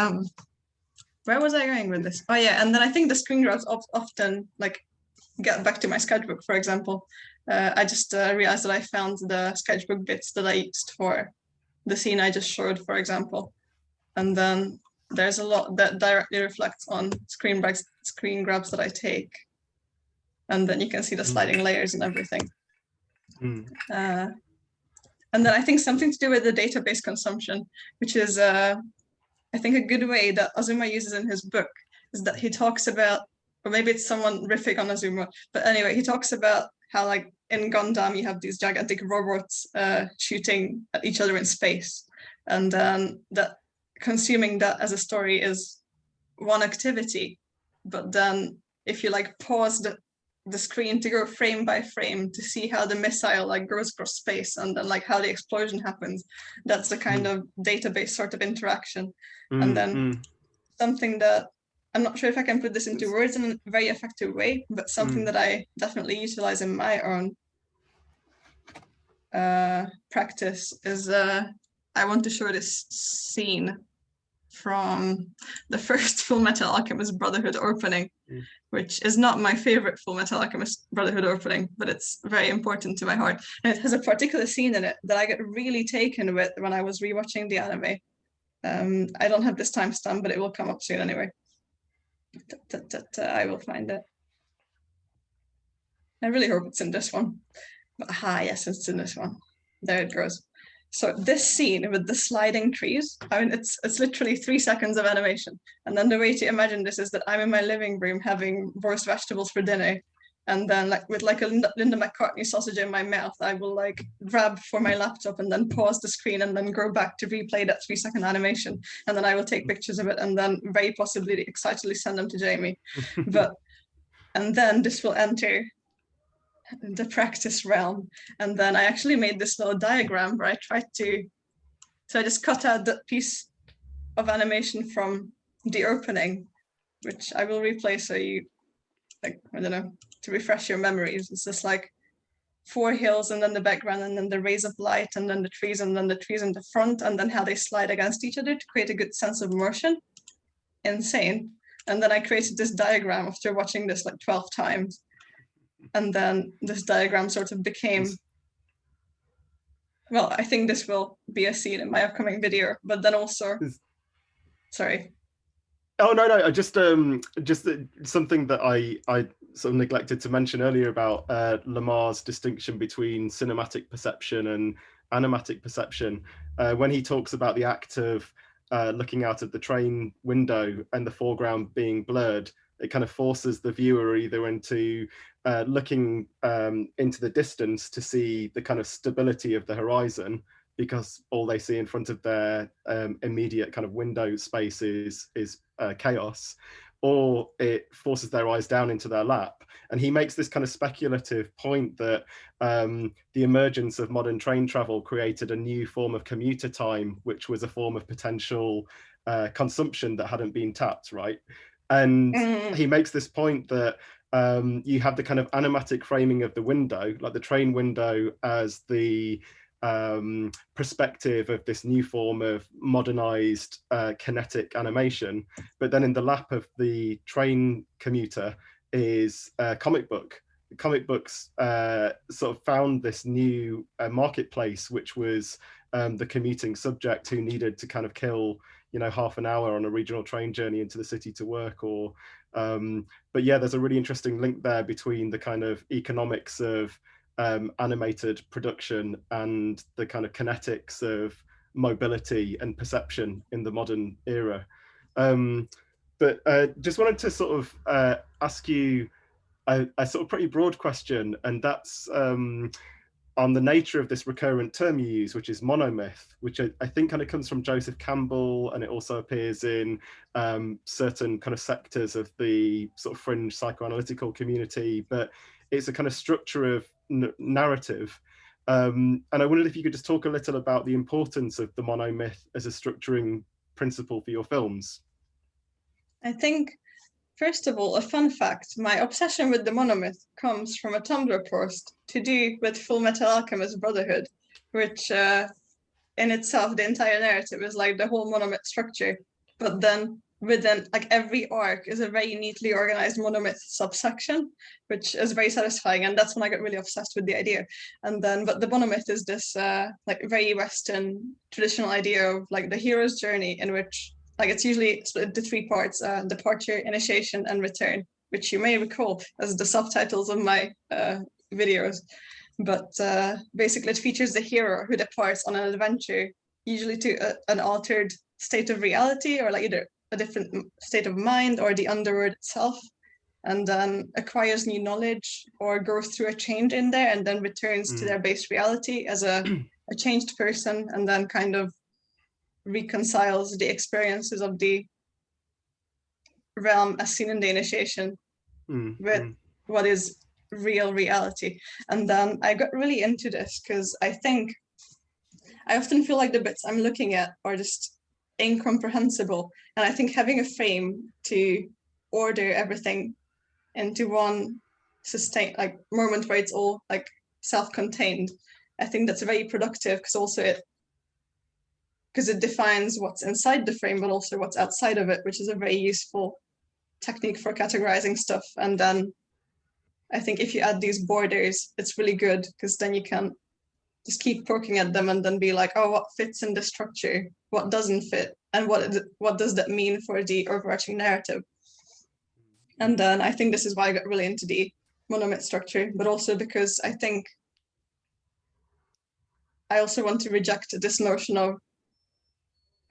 where was I going with this? Oh yeah, and then I think the screen grabs often, like, get back to my sketchbook, for example. I just realized that I found the sketchbook bits that I used for the scene I just showed, for example. And then there's a lot that directly reflects on screen grabs that I take. And then you can see the sliding layers and everything. And then I think something to do with the database consumption, which is, I think a good way that Azuma uses in his book is that he talks about, or maybe it's someone riffing on Azuma, but anyway, he talks about how like in Gundam, you have these gigantic robots shooting at each other in space. And then that consuming that as a story is one activity. But then if you like pause the screen to go frame by frame to see how the missile like goes across space and then like how the explosion happens, that's the kind of database sort of interaction. And then something that I'm not sure if I can put this into words in a very effective way, but something that I definitely utilize in my own practice is I want to show this scene from the first Fullmetal Alchemist Brotherhood opening, which is not my favorite Fullmetal Alchemist Brotherhood opening, but it's very important to my heart. And it has a particular scene in it that I got really taken with when I was rewatching the anime. I don't have this timestamp, but it will come up soon anyway. I will find it. I really hope it's in this one. But yes, it's in this one. There it goes. So this scene with the sliding trees, I mean, it's literally 3 seconds of animation. And then the way to imagine this is that I'm in my living room having roast vegetables for dinner. And then like with like a Linda McCartney sausage in my mouth, I will like grab for my laptop and then pause the screen and then go back to replay that 3-second animation. And then I will take pictures of it and then very possibly excitedly send them to Jamie. And then this will enter the practice realm. And then I actually made this little diagram where I tried to, so I just cut out that piece of animation from the opening, which I will replay so you, like, I don't know, to refresh your memories. It's just like 4 hills and then the background and then the rays of light and then the trees and then the trees in the front and then how they slide against each other to create a good sense of motion. Insane. And then I created this diagram after watching this like 12 times. And then this diagram sort of became, well, I think this will be a scene in my upcoming video, but then also, sorry. Oh, no, just something that I sort of neglected to mention earlier about Lamar's distinction between cinematic perception and animatic perception. When he talks about the act of looking out of the train window and the foreground being blurred, it kind of forces the viewer either into looking into the distance to see the kind of stability of the horizon, because all they see in front of their immediate kind of window space is chaos, or it forces their eyes down into their lap. And he makes this kind of speculative point that the emergence of modern train travel created a new form of commuter time, which was a form of potential consumption that hadn't been tapped, right? And he makes this point that you have the kind of animatic framing of the window, like the train window as the perspective of this new form of modernized kinetic animation. But then in the lap of the train commuter is a comic book. Comic books sort of found this new marketplace, which was the commuting subject who needed to kind of kill, you know, half an hour on a regional train journey into the city to work. Or but yeah, there's a really interesting link there between the kind of economics of animated production and the kind of kinetics of mobility and perception in the modern era. But just wanted to sort of ask you a sort of pretty broad question, and that's on the nature of this recurrent term you use, which is monomyth, which I think kind of comes from Joseph Campbell, and it also appears in certain kind of sectors of the sort of fringe psychoanalytical community, but it's a kind of structure of narrative. And I wondered if you could just talk a little about the importance of the monomyth as a structuring principle for your films. I think, first of all, a fun fact, my obsession with the monomyth comes from a Tumblr post to do with Full Metal Alchemist Brotherhood, which in itself, the entire narrative is like the whole monomyth structure, but then within like every arc is a very neatly organized monomyth subsection, which is very satisfying. And that's when I got really obsessed with the idea. And then, but the monomyth is this like very Western traditional idea of like the hero's journey, in which like it's usually split into three parts: departure, initiation, and return, which you may recall as the subtitles of my videos. But basically it features the hero who departs on an adventure, usually to an altered state of reality, or like either a different state of mind or the underworld itself, and then acquires new knowledge or goes through a change in there, and then returns to their base reality as a changed person, and then kind of reconciles the experiences of the realm as seen in the initiation with what is real reality. And then I got really into this because I think I often feel like the bits I'm looking at are just incomprehensible, and I think having a frame to order everything into one sustained like moment where it's all like self-contained, I think that's very productive, because also it defines what's inside the frame but also what's outside of it, which is a very useful technique for categorizing stuff. And then I think if you add these borders, it's really good, because then you can just keep poking at them and then be like, oh, what fits in the structure, what doesn't fit, and what does that mean for the overarching narrative. And then I think this is why I got really into the monomyth structure, but also because I think I also want to reject this notion of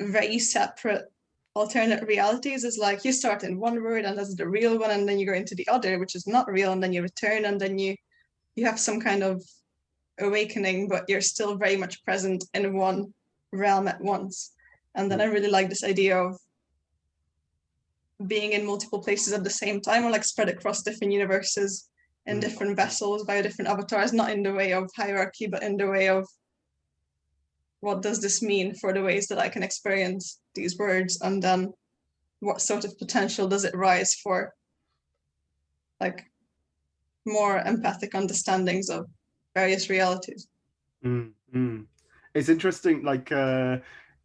very separate alternate realities. Is like you start in one world and that's the real one, and then you go into the other, which is not real, and then you return, and then you have some kind of awakening, but you're still very much present in one realm at once. And then I really like this idea of being in multiple places at the same time, or like spread across different universes in different vessels via different avatars, not in the way of hierarchy, but in the way of what does this mean for the ways that I can experience these words, and then what sort of potential does it rise for like more empathic understandings of various realities. It's interesting, like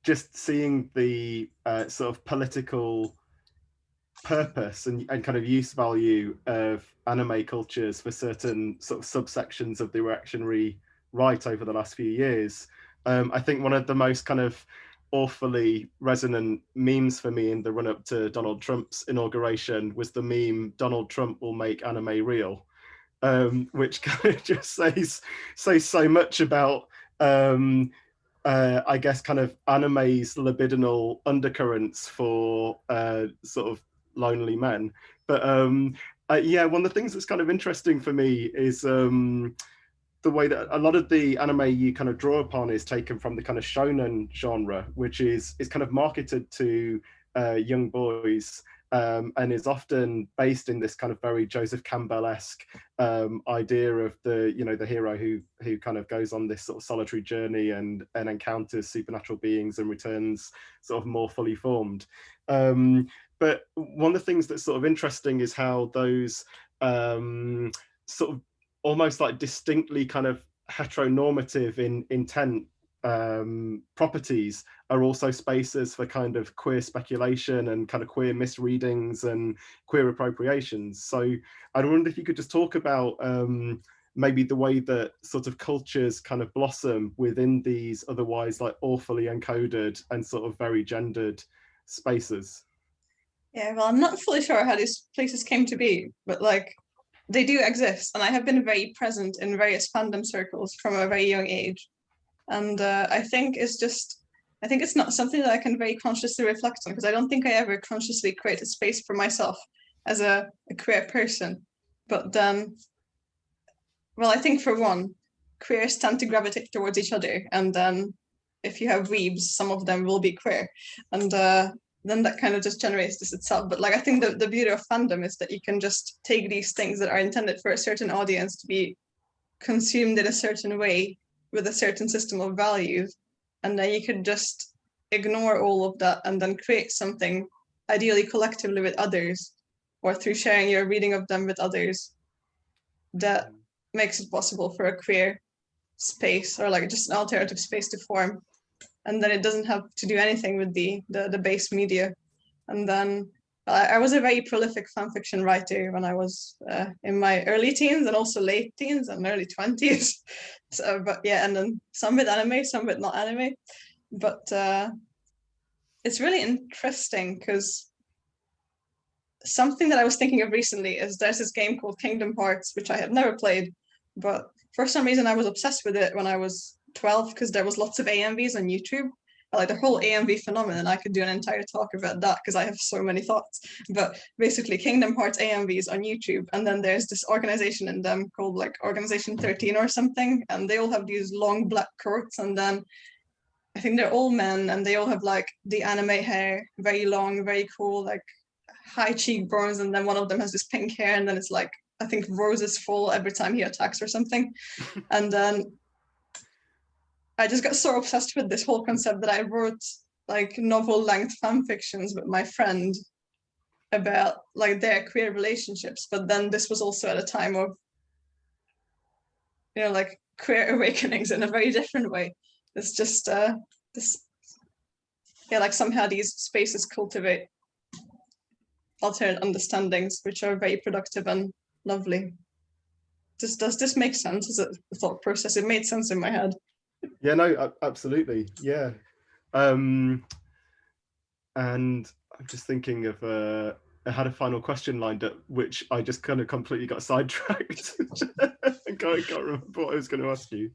just seeing the sort of political purpose and kind of use value of anime cultures for certain sort of subsections of the reactionary right over the last few years. I think one of the most kind of awfully resonant memes for me in the run-up to Donald Trump's inauguration was the meme, "Donald Trump will make anime real," which kind of just says so much about I guess kind of anime's libidinal undercurrents for sort of lonely men. But yeah, one of the things that's kind of interesting for me is the way that a lot of the anime you kind of draw upon is taken from the kind of shonen genre, which is kind of marketed to young boys, and is often based in this kind of very Joseph Campbell-esque idea of the, you know, the hero who kind of goes on this sort of solitary journey and encounters supernatural beings and returns sort of more fully formed. But one of the things that's sort of interesting is how those sort of almost like distinctly kind of heteronormative in intent properties are also spaces for kind of queer speculation and kind of queer misreadings and queer appropriations. So I wonder if you could just talk about maybe the way that sort of cultures kind of blossom within these otherwise like awfully encoded and sort of very gendered spaces. Yeah, well, I'm not fully sure how these places came to be, but like they do exist, and I have been very present in various fandom circles from a very young age. And I think it's not something that I can very consciously reflect on, because I don't think I ever consciously create a space for myself as a queer person. But then, well, I think for one, queers tend to gravitate towards each other, and then if you have weebs, some of them will be queer, and then that kind of just generates this itself. But like, I think the beauty of fandom is that you can just take these things that are intended for a certain audience to be consumed in a certain way with a certain system of values, and then you could just ignore all of that and then create something ideally collectively with others, or through sharing your reading of them with others, that makes it possible for a queer space, or like just an alternative space to form. And then it doesn't have to do anything with the base media. And then I was a very prolific fanfiction writer when I was in my early teens, and also late teens and early 20s. So, but yeah, and then some with anime, some with not anime. But it's really interesting, because something that I was thinking of recently is there's this game called Kingdom Hearts, which I had never played, but for some reason I was obsessed with it when I was 12, because there was lots of AMVs on YouTube. Like the whole AMV phenomenon, I could do an entire talk about that because I have so many thoughts. But basically, Kingdom Hearts AMVs on YouTube, and then there's this organization in them called like Organization 13 or something, and they all have these long black coats, and then I think they're all men, and they all have like the anime hair, very long, very cool, like high cheekbones, and then one of them has this pink hair, and then it's like, I think roses fall every time he attacks or something. And then I just got so obsessed with this whole concept that I wrote like novel-length fan fictions with my friend about like their queer relationships. But then this was also at a time of, you know, like queer awakenings in a very different way. It's just this, yeah, like somehow these spaces cultivate alternate understandings, which are very productive and lovely. Does this make sense as a thought process? It made sense in my head. Yeah, no, absolutely. Yeah. And I'm just thinking of, I had a final question lined up, which I just kind of completely got sidetracked. I can't remember what I was going to ask you.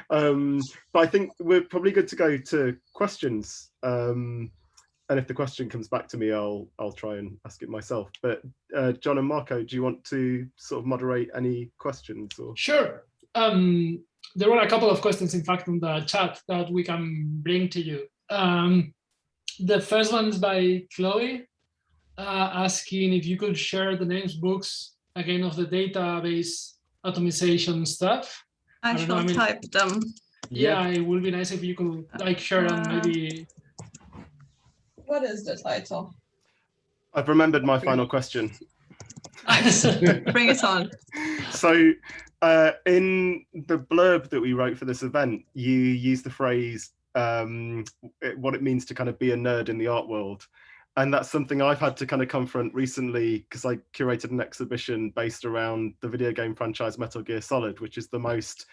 But I think we're probably good to go to questions. And if the question comes back to me, I'll try and ask it myself. But John and Marco, do you want to sort of moderate any questions? Or? Sure. There were a couple of questions, in fact, in the chat that we can bring to you. The first one is by Chloe, asking if you could share the names, books, again, of the database atomization stuff. I shall type them. Yeah, it would be nice if you could like share them, maybe. What is the title? I've remembered my final question. Nice. Bring it on. So in the blurb that we wrote for this event, you use the phrase what it means to kind of be a nerd in the art world. And that's something I've had to kind of confront recently, because I curated an exhibition based around the video game franchise Metal Gear Solid, which is the most,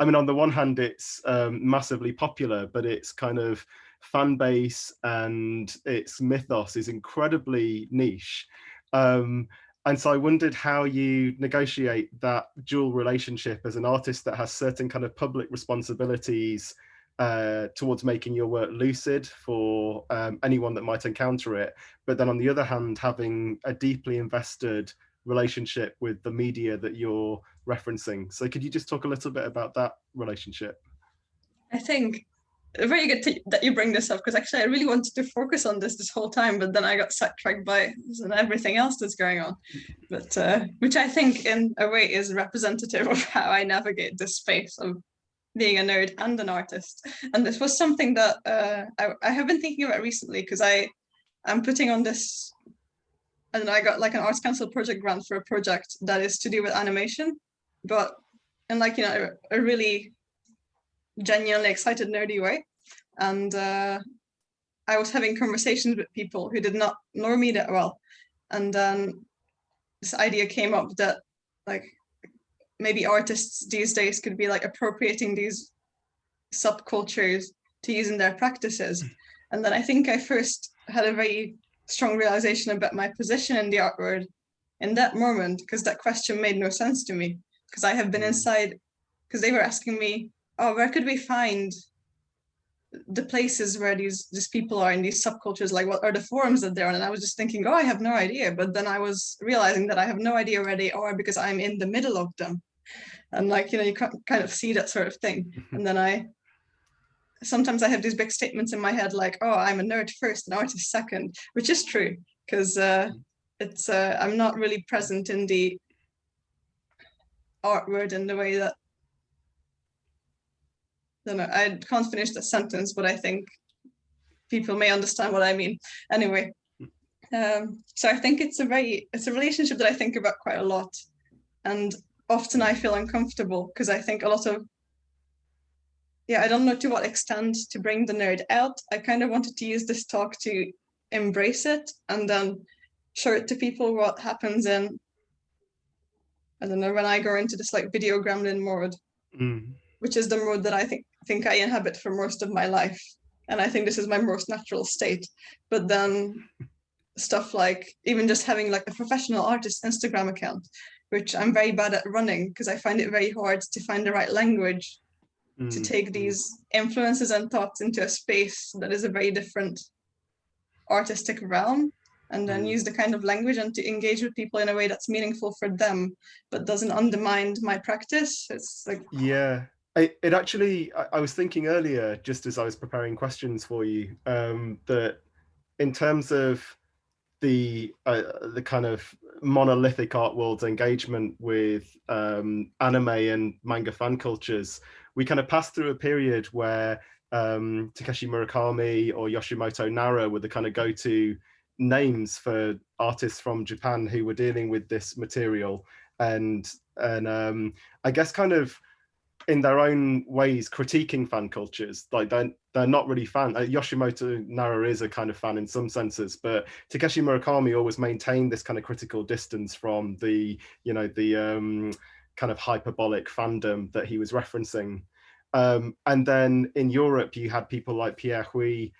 I mean, on the one hand, it's massively popular, but its kind of fan base and its mythos is incredibly niche. And so I wondered how you negotiate that dual relationship as an artist that has certain kind of public responsibilities towards making your work lucid for anyone that might encounter it, but then on the other hand, having a deeply invested relationship with the media that you're referencing. So could you just talk a little bit about that relationship? I think very good that you bring this up, because actually I really wanted to focus on this whole time, but then I got sidetracked by everything else that's going on. But which I think in a way is representative of how I navigate this space of being a nerd and an artist. And this was something that I have been thinking about recently, because I'm putting on this, and I got like an Arts Council project grant for a project that is to do with animation, but in like, you know, a really genuinely excited, nerdy way. And I was having conversations with people who did not know me that well. And then this idea came up that like maybe artists these days could be like appropriating these subcultures to use in their practices. And then I think I first had a very strong realization about my position in the art world in that moment, because that question made no sense to me, because I have been inside, because they were asking me, oh, where could we find the places where these people are in these subcultures, like what are the forums that they're on? And I was just thinking, oh, I have no idea. But then I was realizing that I have no idea where they are because I'm in the middle of them. And like, you know, you kind of see that sort of thing. And then sometimes I have these big statements in my head, like, oh, I'm a nerd first and artist second, which is true, because I'm not really present in the art world in the way that, I don't know, I can't finish the sentence, but I think people may understand what I mean. Anyway, so I think it's a relationship that I think about quite a lot. And often I feel uncomfortable because I think a lot of, I don't know to what extent to bring the nerd out. I kind of wanted to use this talk to embrace it and then show it to people what happens in, I don't know, when I go into this like video gremlin mode, which is the mode that I think I inhabit for most of my life. And I think this is my most natural state. But then stuff like even just having like a professional artist Instagram account, which I'm very bad at running because I find it very hard to find the right language to take these influences and thoughts into a space that is a very different artistic realm, and then use the kind of language and to engage with people in a way that's meaningful for them, but doesn't undermine my practice. It's like, it actually, I was thinking earlier, just as I was preparing questions for you, that in terms of the kind of monolithic art world's engagement with anime and manga fan cultures, we kind of passed through a period where Takeshi Murakami or Yoshimoto Nara were the kind of go-to names for artists from Japan who were dealing with this material, and I guess kind of in their own ways critiquing fan cultures. Like they're not really fan. Yoshimoto Nara is a kind of fan in some senses, but Takeshi Murakami always maintained this kind of critical distance from the kind of hyperbolic fandom that he was referencing. And then in Europe, you had people like Pierre Huy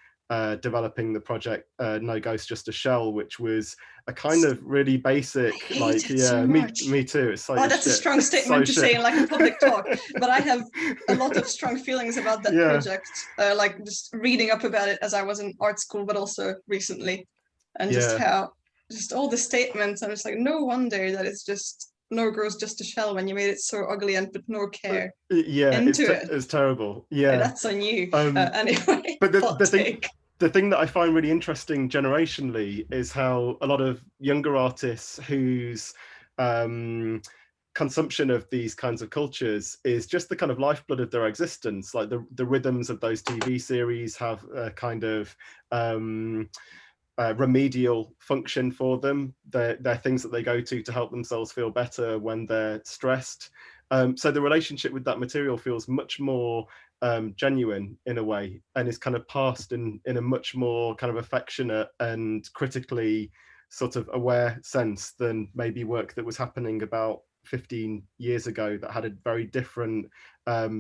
developing the project No Ghost Just a Shell, which was a kind of really basic, like, so me too. It's like, that's a strong statement to say in like a public talk, but I have a lot of strong feelings about that project, like just reading up about it as I was in art school, but also recently, and just how just all the statements, I'm just like, no wonder that it's just No Girl's Just a Shell when you made it so ugly and put no care into it. It's terrible. That's on you. Anyway, but the thing that I find really interesting generationally is how a lot of younger artists whose consumption of these kinds of cultures is just the kind of lifeblood of their existence. Like the rhythms of those TV series have a kind of remedial function for them. They're things that they go to help themselves feel better when they're stressed. So the relationship with that material feels much more genuine in a way, and is kind of passed in a much more kind of affectionate and critically sort of aware sense than maybe work that was happening about 15 years ago that had a very different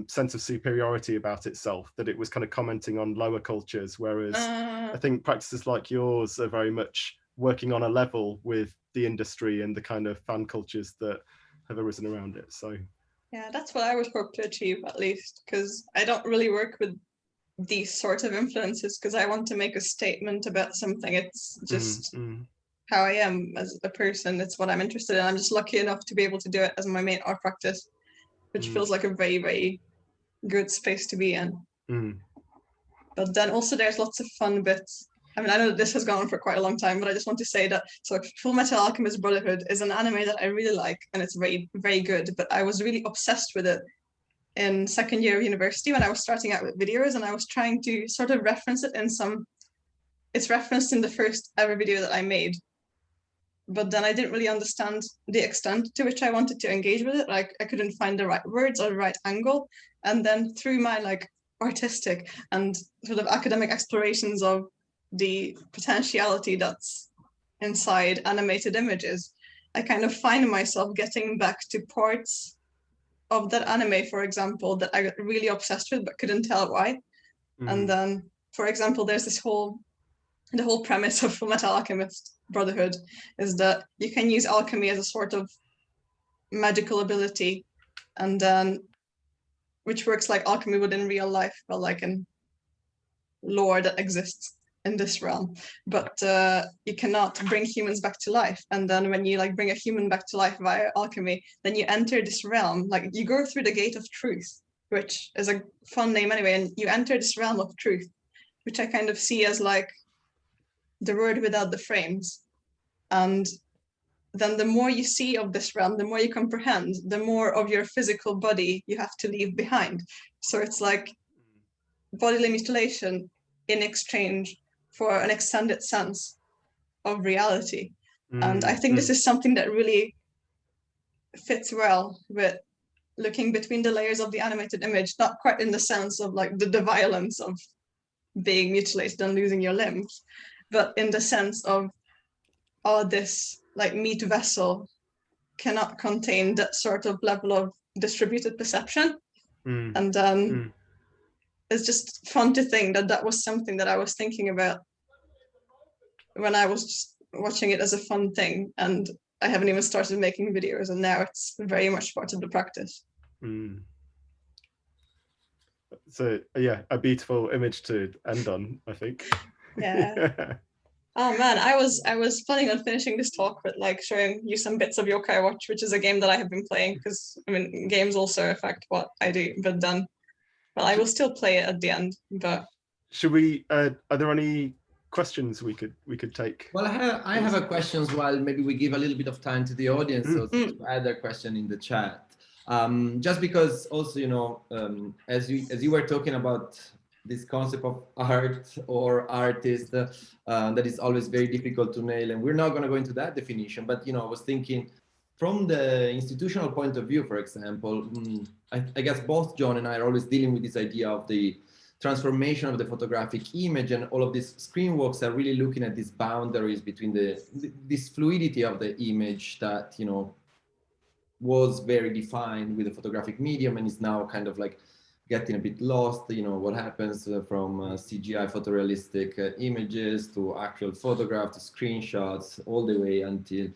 sense of superiority about itself, that it was kind of commenting on lower cultures, whereas I think practices like yours are very much working on a level with the industry and the kind of fan cultures that have arisen around it. So yeah, that's what I would hope to achieve, at least, because I don't really work with these sort of influences because I want to make a statement about something. It's just how I am as a person. It's what I'm interested in. I'm just lucky enough to be able to do it as my main art practice, which feels like a very, very good space to be in. But then also there's lots of fun bits. I mean, I know that this has gone on for quite a long time, but I just want to say that, so Full Metal Alchemist Brotherhood is an anime that I really like, and it's very, very good, but I was really obsessed with it in second year of university when I was starting out with videos, and I was trying to sort of reference it in it's referenced in the first ever video that I made, but then I didn't really understand the extent to which I wanted to engage with it. Like I couldn't find the right words or the right angle. And then through my like artistic and sort of academic explorations of the potentiality that's inside animated images, I kind of find myself getting back to parts of that anime, for example, that I got really obsessed with but couldn't tell why. And then, for example, there's the whole premise of Fullmetal Alchemist Brotherhood is that you can use alchemy as a sort of magical ability, and then which works like alchemy would in real life, but like in lore that exists in this realm. But you cannot bring humans back to life. And then when you like bring a human back to life via alchemy, then you enter this realm, like you go through the gate of truth, which is a fun name anyway, and you enter this realm of truth, which I kind of see as like the word without the frames. And then the more you see of this realm, the more you comprehend, the more of your physical body you have to leave behind. So it's like bodily mutilation in exchange for an extended sense of reality. And I think this is something that really fits well with looking between the layers of the animated image, not quite in the sense of like the violence of being mutilated and losing your limbs, but in the sense of, oh, this like meat vessel cannot contain that sort of level of distributed perception. And it's just fun to think that that was something that I was thinking about when I was just watching it as a fun thing. And I haven't even started making videos, and now it's very much part of the practice. So yeah, a beautiful image to end on, I think. Yeah. Oh man, I was planning on finishing this talk with like showing you some bits of Yokai Watch, which is a game that I have been playing, because I mean games also affect what I do, but then well, I will still play it at the end. But should we are there any questions we could take? Well, I have a question as well. Maybe we give a little bit of time to the audience also to add their question in the chat. Just because also, you know, as you were talking about this concept of art or artist, that is always very difficult to nail, and we're not going to go into that definition. But you know, I was thinking from the institutional point of view, for example, I guess both John and I are always dealing with this idea of the transformation of the photographic image, and all of these screen walks are really looking at these boundaries between this fluidity of the image that, you know, was very defined with the photographic medium and is now kind of like getting a bit lost. You know, what happens from CGI photorealistic images to actual photograph to screenshots, all the way until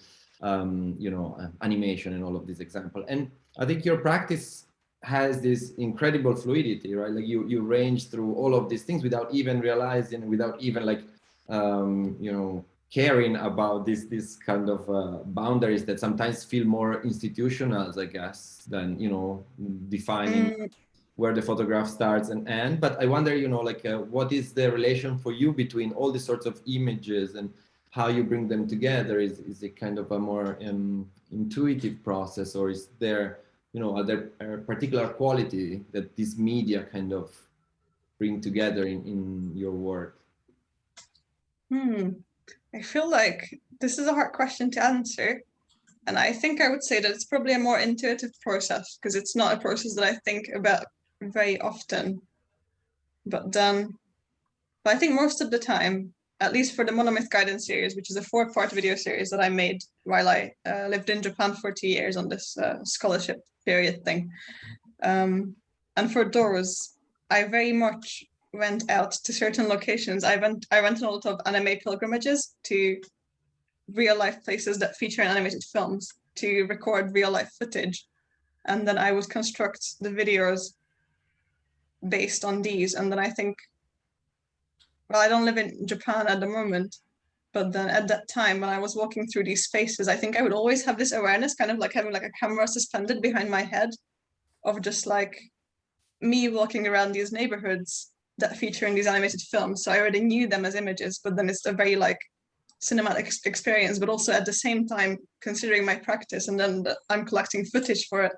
you know, animation and all of these examples. And I think your practice has this incredible fluidity, right? Like you range through all of these things without even realizing, without even like you know, caring about this kind of boundaries that sometimes feel more institutional, I guess, than, you know, defining where the photograph starts and ends. But I wonder, you know, like what is the relation for you between all these sorts of images and how you bring them together? Is it kind of a more intuitive process, or is there, you know, are there a particular quality that this media kind of bring together in your work? I feel like this is a hard question to answer. And I think I would say that it's probably a more intuitive process, because it's not a process that I think about very often. But I think most of the time, at least for the Monomyth guidance series, which is a 4-part video series that I made while I lived in Japan for 2 years on this scholarship period thing. And for those, I very much went out to certain locations. I went on a lot of anime pilgrimages to real life places that feature animated films to record real life footage. And then I would construct the videos based on these. And then I think, well, I don't live in Japan at the moment, but then at that time when I was walking through these spaces, I think I would always have this awareness, kind of like having like a camera suspended behind my head, of just like me walking around these neighborhoods that feature in these animated films. So I already knew them as images, but then it's a very like cinematic experience, but also at the same time, considering my practice and then I'm collecting footage for it,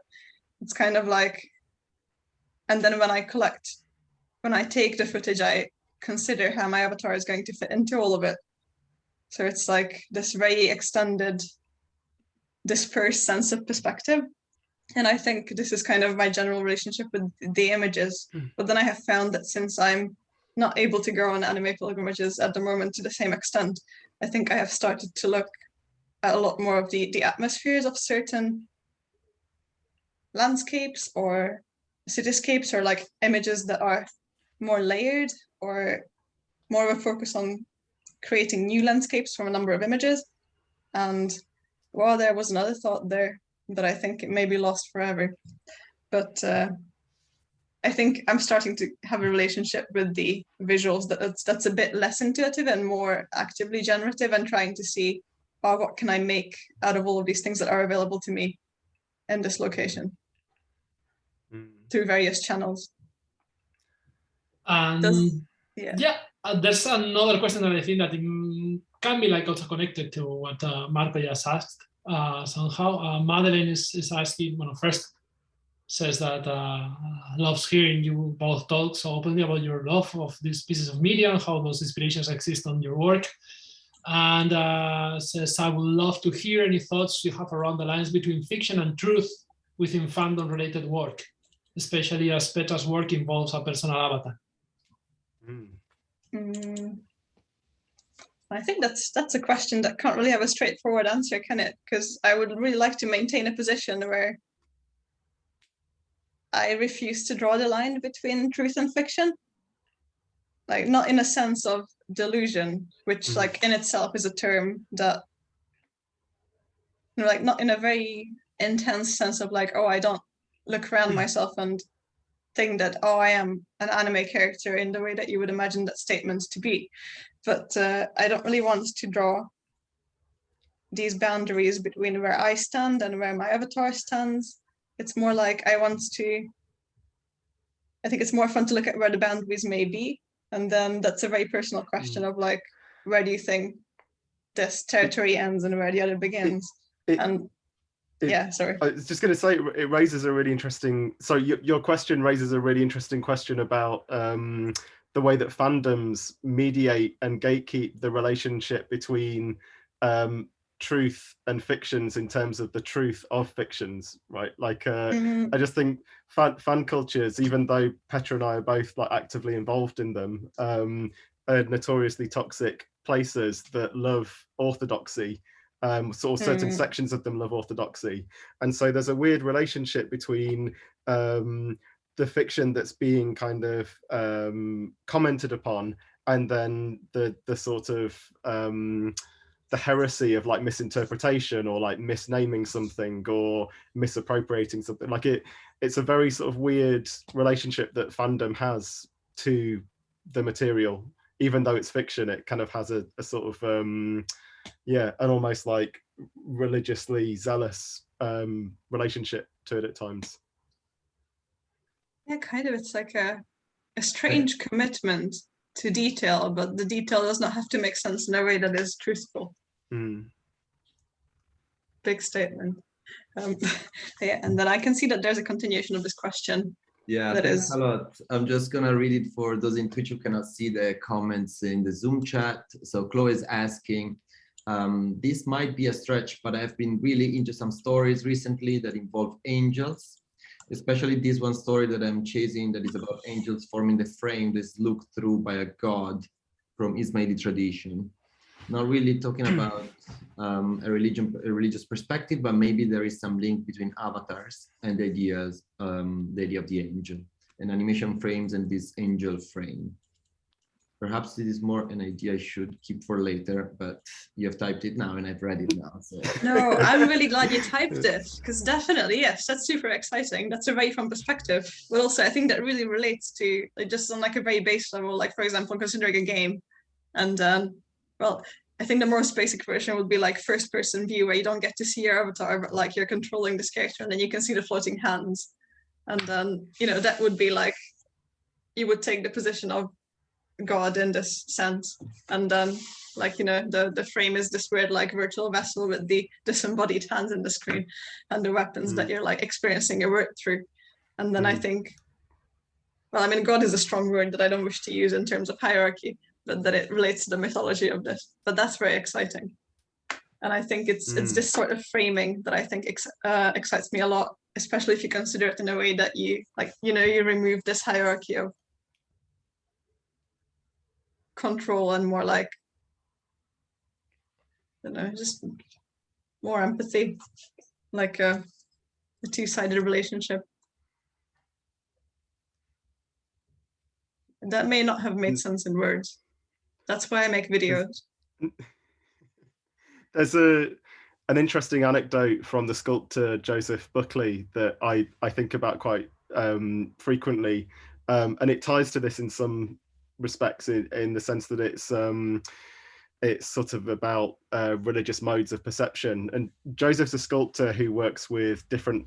it's kind of like, and then when I take the footage, I consider how my avatar is going to fit into all of it. So it's like this very extended, dispersed sense of perspective. And I think this is kind of my general relationship with the images. But then I have found that since I'm not able to go on anime pilgrimages at the moment to the same extent, I think I have started to look at a lot more of the atmospheres of certain landscapes or cityscapes, or like images that are more layered or more of a focus on creating new landscapes from a number of images. And well, there was another thought there that I think it may be lost forever. But I think I'm starting to have a relationship with the visuals that's a bit less intuitive and more actively generative, and trying to see, oh, what can I make out of all of these things that are available to me in this location through various channels. Yeah, there's another question that I think that can be like also connected to what Marta just asked somehow. Madeleine is asking, well, first says that loves hearing you both talk so openly about your love of these pieces of media and how those inspirations exist on your work. And says, I would love to hear any thoughts you have around the lines between fiction and truth within fandom-related work, especially as Petra's work involves a personal avatar. I think that's a question that can't really have a straightforward answer, can it? Because I would really like to maintain a position where I refuse to draw the line between truth and fiction. Like, not in a sense of delusion, which like in itself is a term that, you know, like not in a very intense sense of like, oh, I don't look around myself and think that, oh, I am an anime character in the way that you would imagine that statements to be. But I don't really want to draw these boundaries between where I stand and where my avatar stands. It's more like I think it's more fun to look at where the boundaries may be. And then that's a very personal question of like, where do you think this territory ends and where the other begins? Yeah, sorry. I was just going to say, it raises a really interesting, so your question raises a really interesting question about the way that fandoms mediate and gatekeep the relationship between truth and fictions in terms of the truth of fictions, right? Like, I just think fan cultures, even though Petra and I are both like actively involved in them, are notoriously toxic places that love orthodoxy. Sort of certain sections of them love orthodoxy, and so there's a weird relationship between the fiction that's being kind of commented upon, and then the sort of the heresy of like misinterpretation or like misnaming something or misappropriating something. Like it's a very sort of weird relationship that fandom has to the material, even though it's fiction. It kind of has a sort of an almost like religiously zealous relationship to it at times. Yeah, kind of. It's like a strange commitment to detail, but the detail does not have to make sense in a way that is truthful. Big statement. Yeah, and then I can see that there's a continuation of this question. Yeah, thanks a lot. I'm just gonna read it for those in Twitch who cannot see the comments in the Zoom chat. So Chloe is asking, this might be a stretch, but I've been really into some stories recently that involve angels, especially this one story that I'm chasing that is about angels forming the frame that's looked through by a god from Ismaili tradition. Not really talking about a religious perspective, but maybe there is some link between avatars and the idea of the angel, and animation frames and this angel frame. Perhaps this is more an idea I should keep for later, but you have typed it now and I've read it now. So. No, I'm really glad you typed it, because definitely, yes, that's super exciting. That's a very fun perspective. But also, I think that really relates to, like, just on like a very base level, like, for example, considering a game. And well, I think the most basic version would be like first person view, where you don't get to see your avatar, but like you're controlling this character and then you can see the floating hands. And then, you know, that would be like, you would take the position of God in this sense, and then like, you know, the frame is this weird like virtual vessel with the disembodied hands in the screen and the weapons that you're like experiencing your work through. And then I think, well, I mean, God is a strong word that I don't wish to use in terms of hierarchy, but that it relates to the mythology of this. But that's very exciting. And I think it's this sort of framing that I think excites me a lot, especially if you consider it in a way that you remove this hierarchy of control and more like, I don't know, just more empathy, like a two-sided relationship. That may not have made sense in words. That's why I make videos. There's an interesting anecdote from the sculptor Joseph Buckley that I think about quite frequently, and it ties to this in some respects in the sense that it's sort of about religious modes of perception. And Joseph's a sculptor who works with different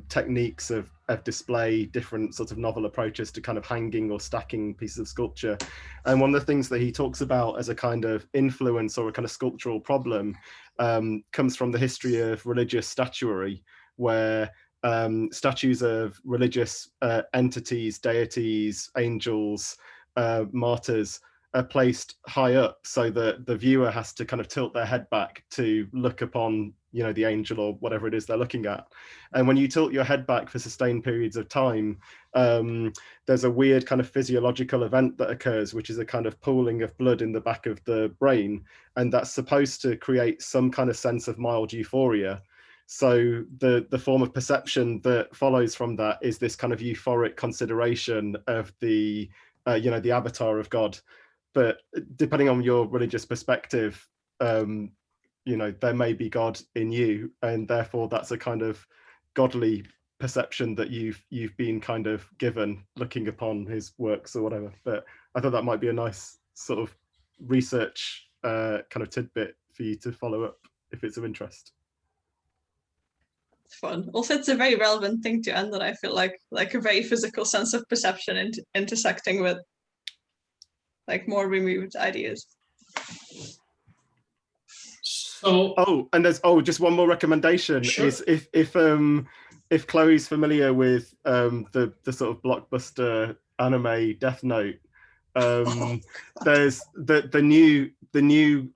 techniques of display, different sorts of novel approaches to kind of hanging or stacking pieces of sculpture. And one of the things that he talks about as a kind of influence or a kind of sculptural problem comes from the history of religious statuary, where statues of religious entities, deities, angels, martyrs are placed high up so that the viewer has to kind of tilt their head back to look upon, you know, the angel or whatever it is they're looking at. And when you tilt your head back for sustained periods of time, there's a weird kind of physiological event that occurs, which is a kind of pooling of blood in the back of the brain. And that's supposed to create some kind of sense of mild euphoria. So the form of perception that follows from that is this kind of euphoric consideration of the avatar of God. But depending on your religious perspective, there may be God in you, and therefore that's a kind of godly perception that you've been kind of given looking upon his works or whatever. But I thought that might be a nice sort of research kind of tidbit for you to follow up if it's of interest. It's fun. Also, it's a very relevant thing to end on. I feel like a very physical sense of perception intersecting with like more removed ideas. So and there's just one more recommendation. Sure. Is if Chloe's familiar with the sort of blockbuster anime Death Note, there's the new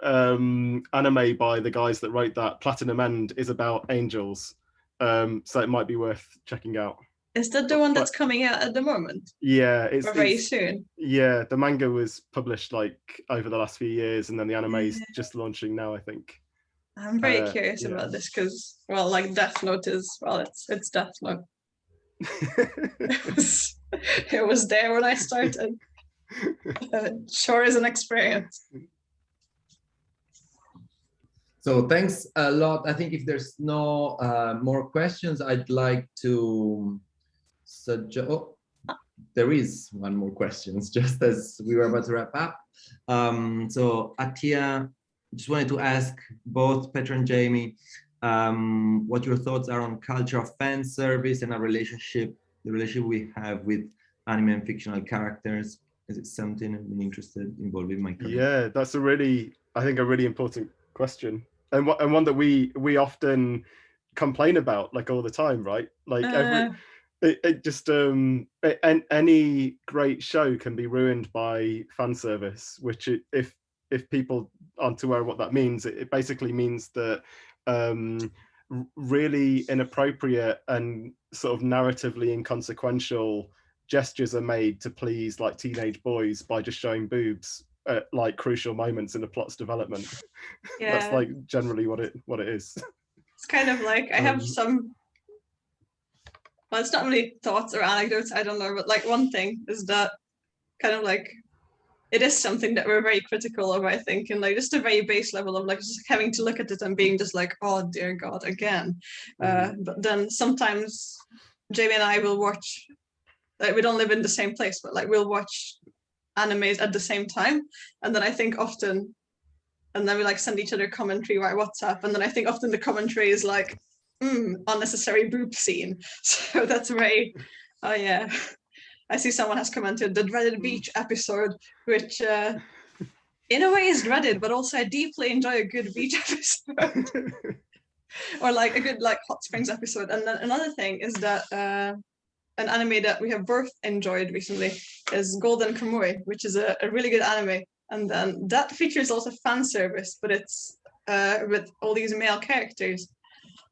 anime by the guys that wrote that, Platinum End, is about angels, so it might be worth checking out. Is that the one that's coming out at the moment? Yeah, it's very soon. Yeah, the manga was published like over the last few years, and then the anime is just launching now, I think. I'm very curious about this because, well, like Death Note is, well, it's Death Note. It was there when I started. Sure is an experience. So thanks a lot. I think if there's no more questions, I'd like to suggest. Oh, there is one more question, just as we were about to wrap up. So Atia, just wanted to ask both Petra and Jamie what your thoughts are on culture of fan service and the relationship we have with anime and fictional characters. Is it something I'm interested involving my career? Yeah, that's a really important question, and one that we often complain about, like, all the time, right? Like any great show can be ruined by fan service, which if people aren't aware of what that means, it basically means that really inappropriate and sort of narratively inconsequential gestures are made to please like teenage boys by just showing boobs at like crucial moments in a plot's development. Yeah. That's like generally what it is. It's kind of like I have some, well, it's not really thoughts or anecdotes, I don't know, but like one thing is that kind of like it is something that we're very critical of, I think, and like just a very base level of like just having to look at it and being just like, oh dear God, again. But then sometimes Jamie and I will watch, like, we don't live in the same place, but like we'll watch animes at the same time, and then I think often, and then we like send each other commentary via WhatsApp, and then I think often the commentary is like, unnecessary boob scene. So that's very, oh yeah. I see someone has commented the dreaded beach episode, which in a way is dreaded, but also I deeply enjoy a good beach episode. Or like a good like hot springs episode. And then another thing is that an anime that we have both enjoyed recently is Golden Kamuy, which is a really good anime And then that features also fan service, but it's with all these male characters.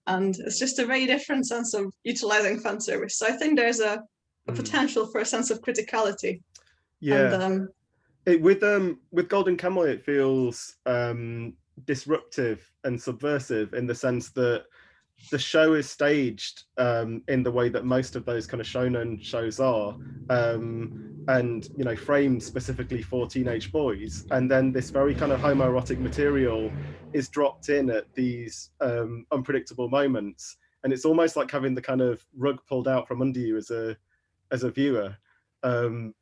And it's just a very different sense of utilizing fan service. So I think there's a potential for a sense of criticality. Yeah. And, with Golden Kamuy, it feels disruptive and subversive in the sense that the show is staged in the way that most of those kind of shonen shows are, and you know, framed specifically for teenage boys, and then this very kind of homoerotic material is dropped in at these unpredictable moments, and it's almost like having the kind of rug pulled out from under you as a viewer. And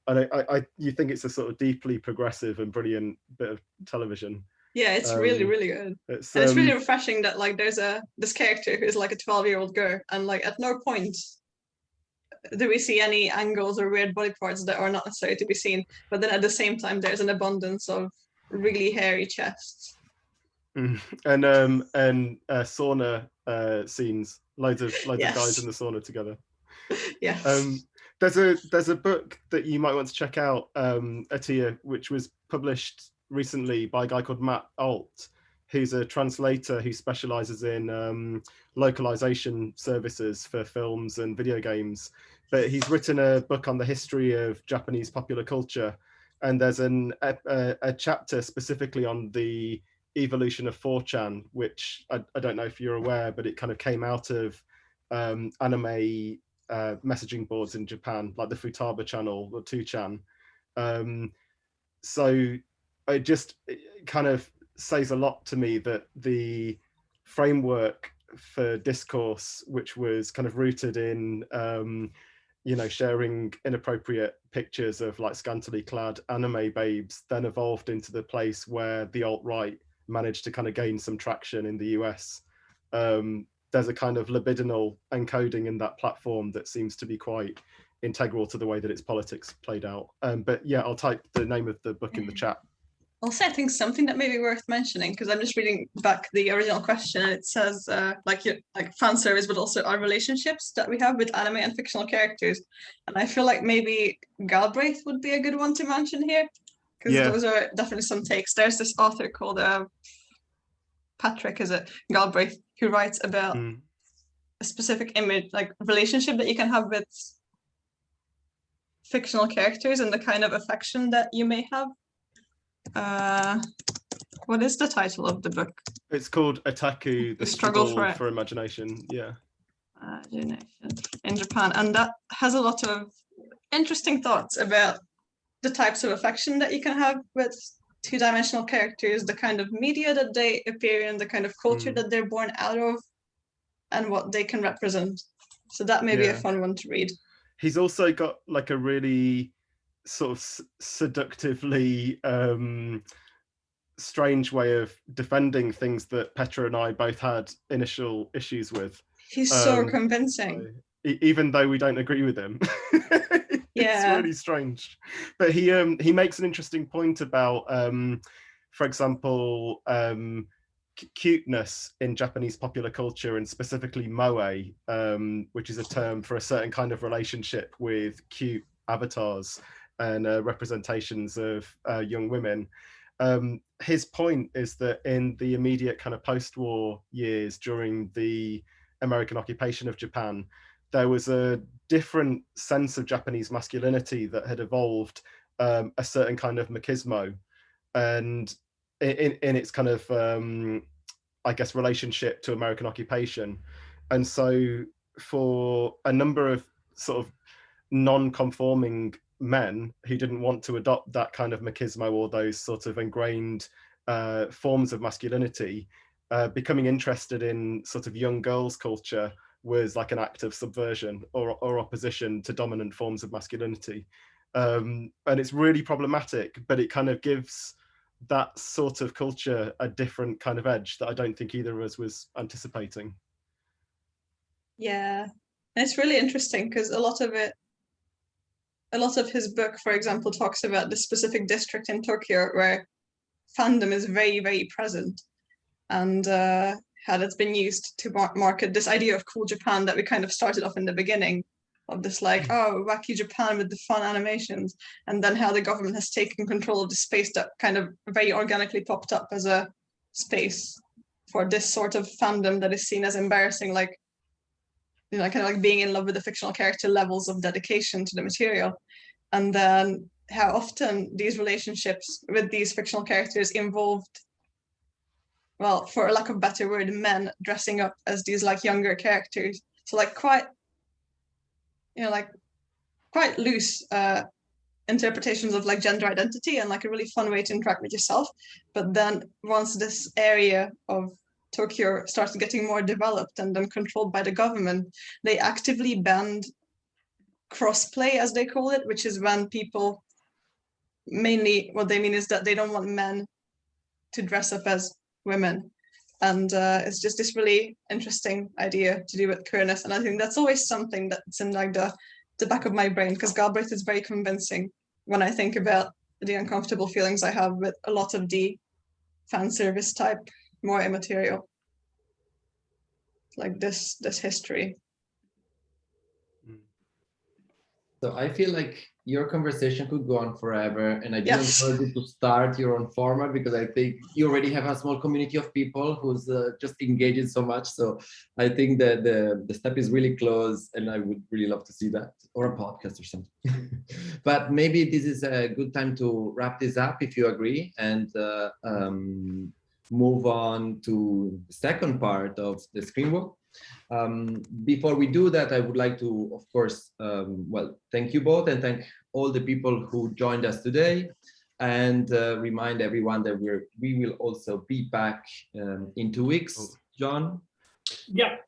you think it's a sort of deeply progressive and brilliant bit of television. yeah, it's really, really good. It's really refreshing that like there's this character who's like a 12-year-old girl, and like at no point do we see any angles or weird body parts that are not necessary to be seen. But then at the same time, there's an abundance of really hairy chests. and sauna scenes, loads of guys in the sauna together. Yes. There's a book that you might want to check out, Atia, which was published recently by a guy called Matt Alt, who's a translator who specializes in localization services for films and video games. But he's written a book on the history of Japanese popular culture, and there's a chapter specifically on the evolution of 4chan, which I don't know if you're aware, but it kind of came out of anime messaging boards in Japan, like the Futaba channel or 2chan. So it kind of says a lot to me that the framework for discourse, which was kind of rooted in you know, sharing inappropriate pictures of like scantily clad anime babes, then evolved into the place where the alt-right managed to kind of gain some traction in the US. There's a kind of libidinal encoding in that platform that seems to be quite integral to the way that its politics played out. But yeah, I'll type the name of the book in the chat. Also, I think something that may be worth mentioning, because I'm just reading back the original question, and it says like fan service, but also our relationships that we have with anime and fictional characters. And I feel like maybe Galbraith would be a good one to mention here, because those are definitely some takes. There's this author called Patrick, is it Galbraith, who writes about a specific image, like relationship that you can have with fictional characters and the kind of affection that you may have. What is the title of the book? It's called Otaku, the struggle for imagination. Yeah. Imagination in Japan, and that has a lot of interesting thoughts about the types of affection that you can have with two-dimensional characters, the kind of media that they appear in, the kind of culture that they're born out of, and what they can represent. So that may be a fun one to read. He's also got like a really sort of seductively strange way of defending things that Petra and I both had initial issues with. He's so convincing. Even though we don't agree with him. It's really strange. But he makes an interesting point about, for example, cuteness in Japanese popular culture, and specifically moe, which is a term for a certain kind of relationship with cute avatars and representations of young women. His point is that in the immediate kind of post-war years during the American occupation of Japan, there was a different sense of Japanese masculinity that had evolved, a certain kind of machismo, and in its kind of, I guess, relationship to American occupation. And so for a number of sort of non-conforming men who didn't want to adopt that kind of machismo or those sort of ingrained forms of masculinity, becoming interested in sort of young girls' culture was like an act of subversion or opposition to dominant forms of masculinity. And it's really problematic, but it kind of gives that sort of culture a different kind of edge that I don't think either of us was anticipating. Yeah, and it's really interesting because a lot of his book, for example, talks about the specific district in Tokyo where fandom is very, very present, and how that's been used to market this idea of cool Japan that we kind of started off in the beginning of this like, oh, wacky Japan with the fun animations, and then how the government has taken control of the space that kind of very organically popped up as a space for this sort of fandom that is seen as embarrassing, like, you know, kind of like being in love with the fictional character levels of dedication to the material. And then how often these relationships with these fictional characters involved, well, for lack of a better word, men dressing up as these like younger characters. So like quite, you know, like quite loose interpretations of like gender identity and like a really fun way to interact with yourself. But then once this area of Tokyo started getting more developed and then controlled by the government, they actively banned crossplay, as they call it, which is when people, mainly what they mean is that they don't want men to dress up as women. And it's just this really interesting idea to do with queerness. And I think that's always something that's in like the back of my brain, because Galbraith is very convincing when I think about the uncomfortable feelings I have with a lot of the fan service type, more immaterial, like this history. So I feel like your conversation could go on forever, and I didn't Yes. encourage you to start your own format because I think you already have a small community of people who's just engaging so much. So I think that the step is really close, and I would really love to see that, or a podcast or something. But maybe this is a good time to wrap this up, if you agree, and move on to the second part of the Screenwalk. Before we do that, I would like to, of course, well, thank you both and thank all the people who joined us today, and remind everyone that we will also be back in 2 weeks. John? Yeah,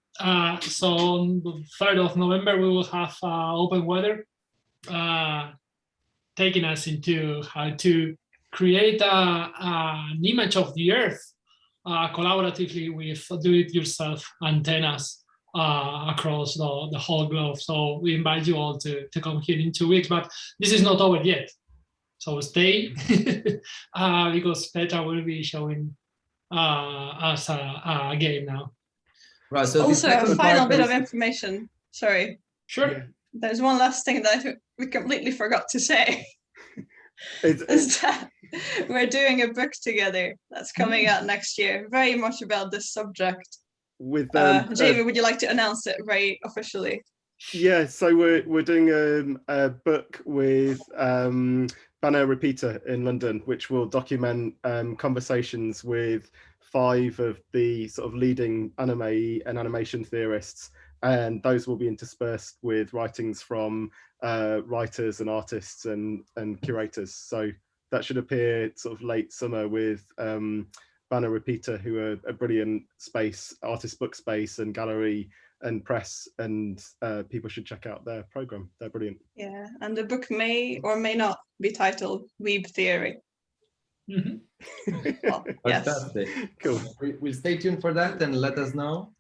so on the 3rd of November, we will have open weather, taking us into how to create an image of the Earth collaboratively with do-it-yourself antennas across the whole globe. So we invite you all to come here in 2 weeks, but this is not over yet. So stay because Petra will be showing us a game now. Right. So Also, a final bit of information. Sorry. Sure. Yeah. There's one last thing that I think we completely forgot to say. Is that we're doing a book together that's coming out next year, very much about this subject. With Jamie, would you like to announce it very officially? Yeah, so we're doing a book with Banner Repeater in London, which will document conversations with 5 of the sort of leading anime and animation theorists, and those will be interspersed with writings from writers and artists and curators. So that should appear sort of late summer with Banner Repeater, who are a brilliant space, artist book space and gallery and press, and people should check out their program. They're brilliant. Yeah, and the book may or may not be titled Weeb Theory. Mm-hmm. Well, yes. Fantastic. Cool. We'll stay tuned for that and let us know.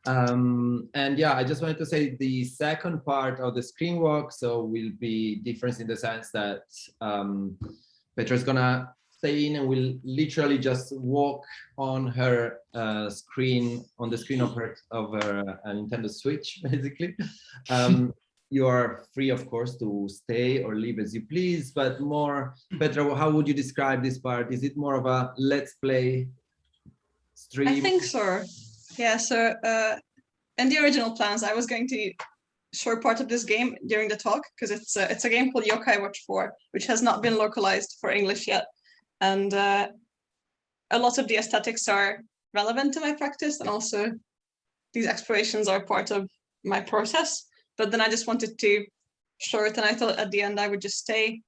And yeah, I just wanted to say the second part of the Screenwalk, so will be different in the sense that Petra is gonna stay in and will literally just walk on her screen, on the screen of her Nintendo Switch, basically. You are free, of course, to stay or leave as you please, but more, Petra, how would you describe this part? Is it more of a let's play stream? I think so. Yeah, so in the original plans, I was going to show part of this game during the talk, because it's a game called Yokai Watch 4, which has not been localized for English yet. And a lot of the aesthetics are relevant to my practice, and also these explorations are part of my process. But then I just wanted to show it, and I thought at the end I would just stay,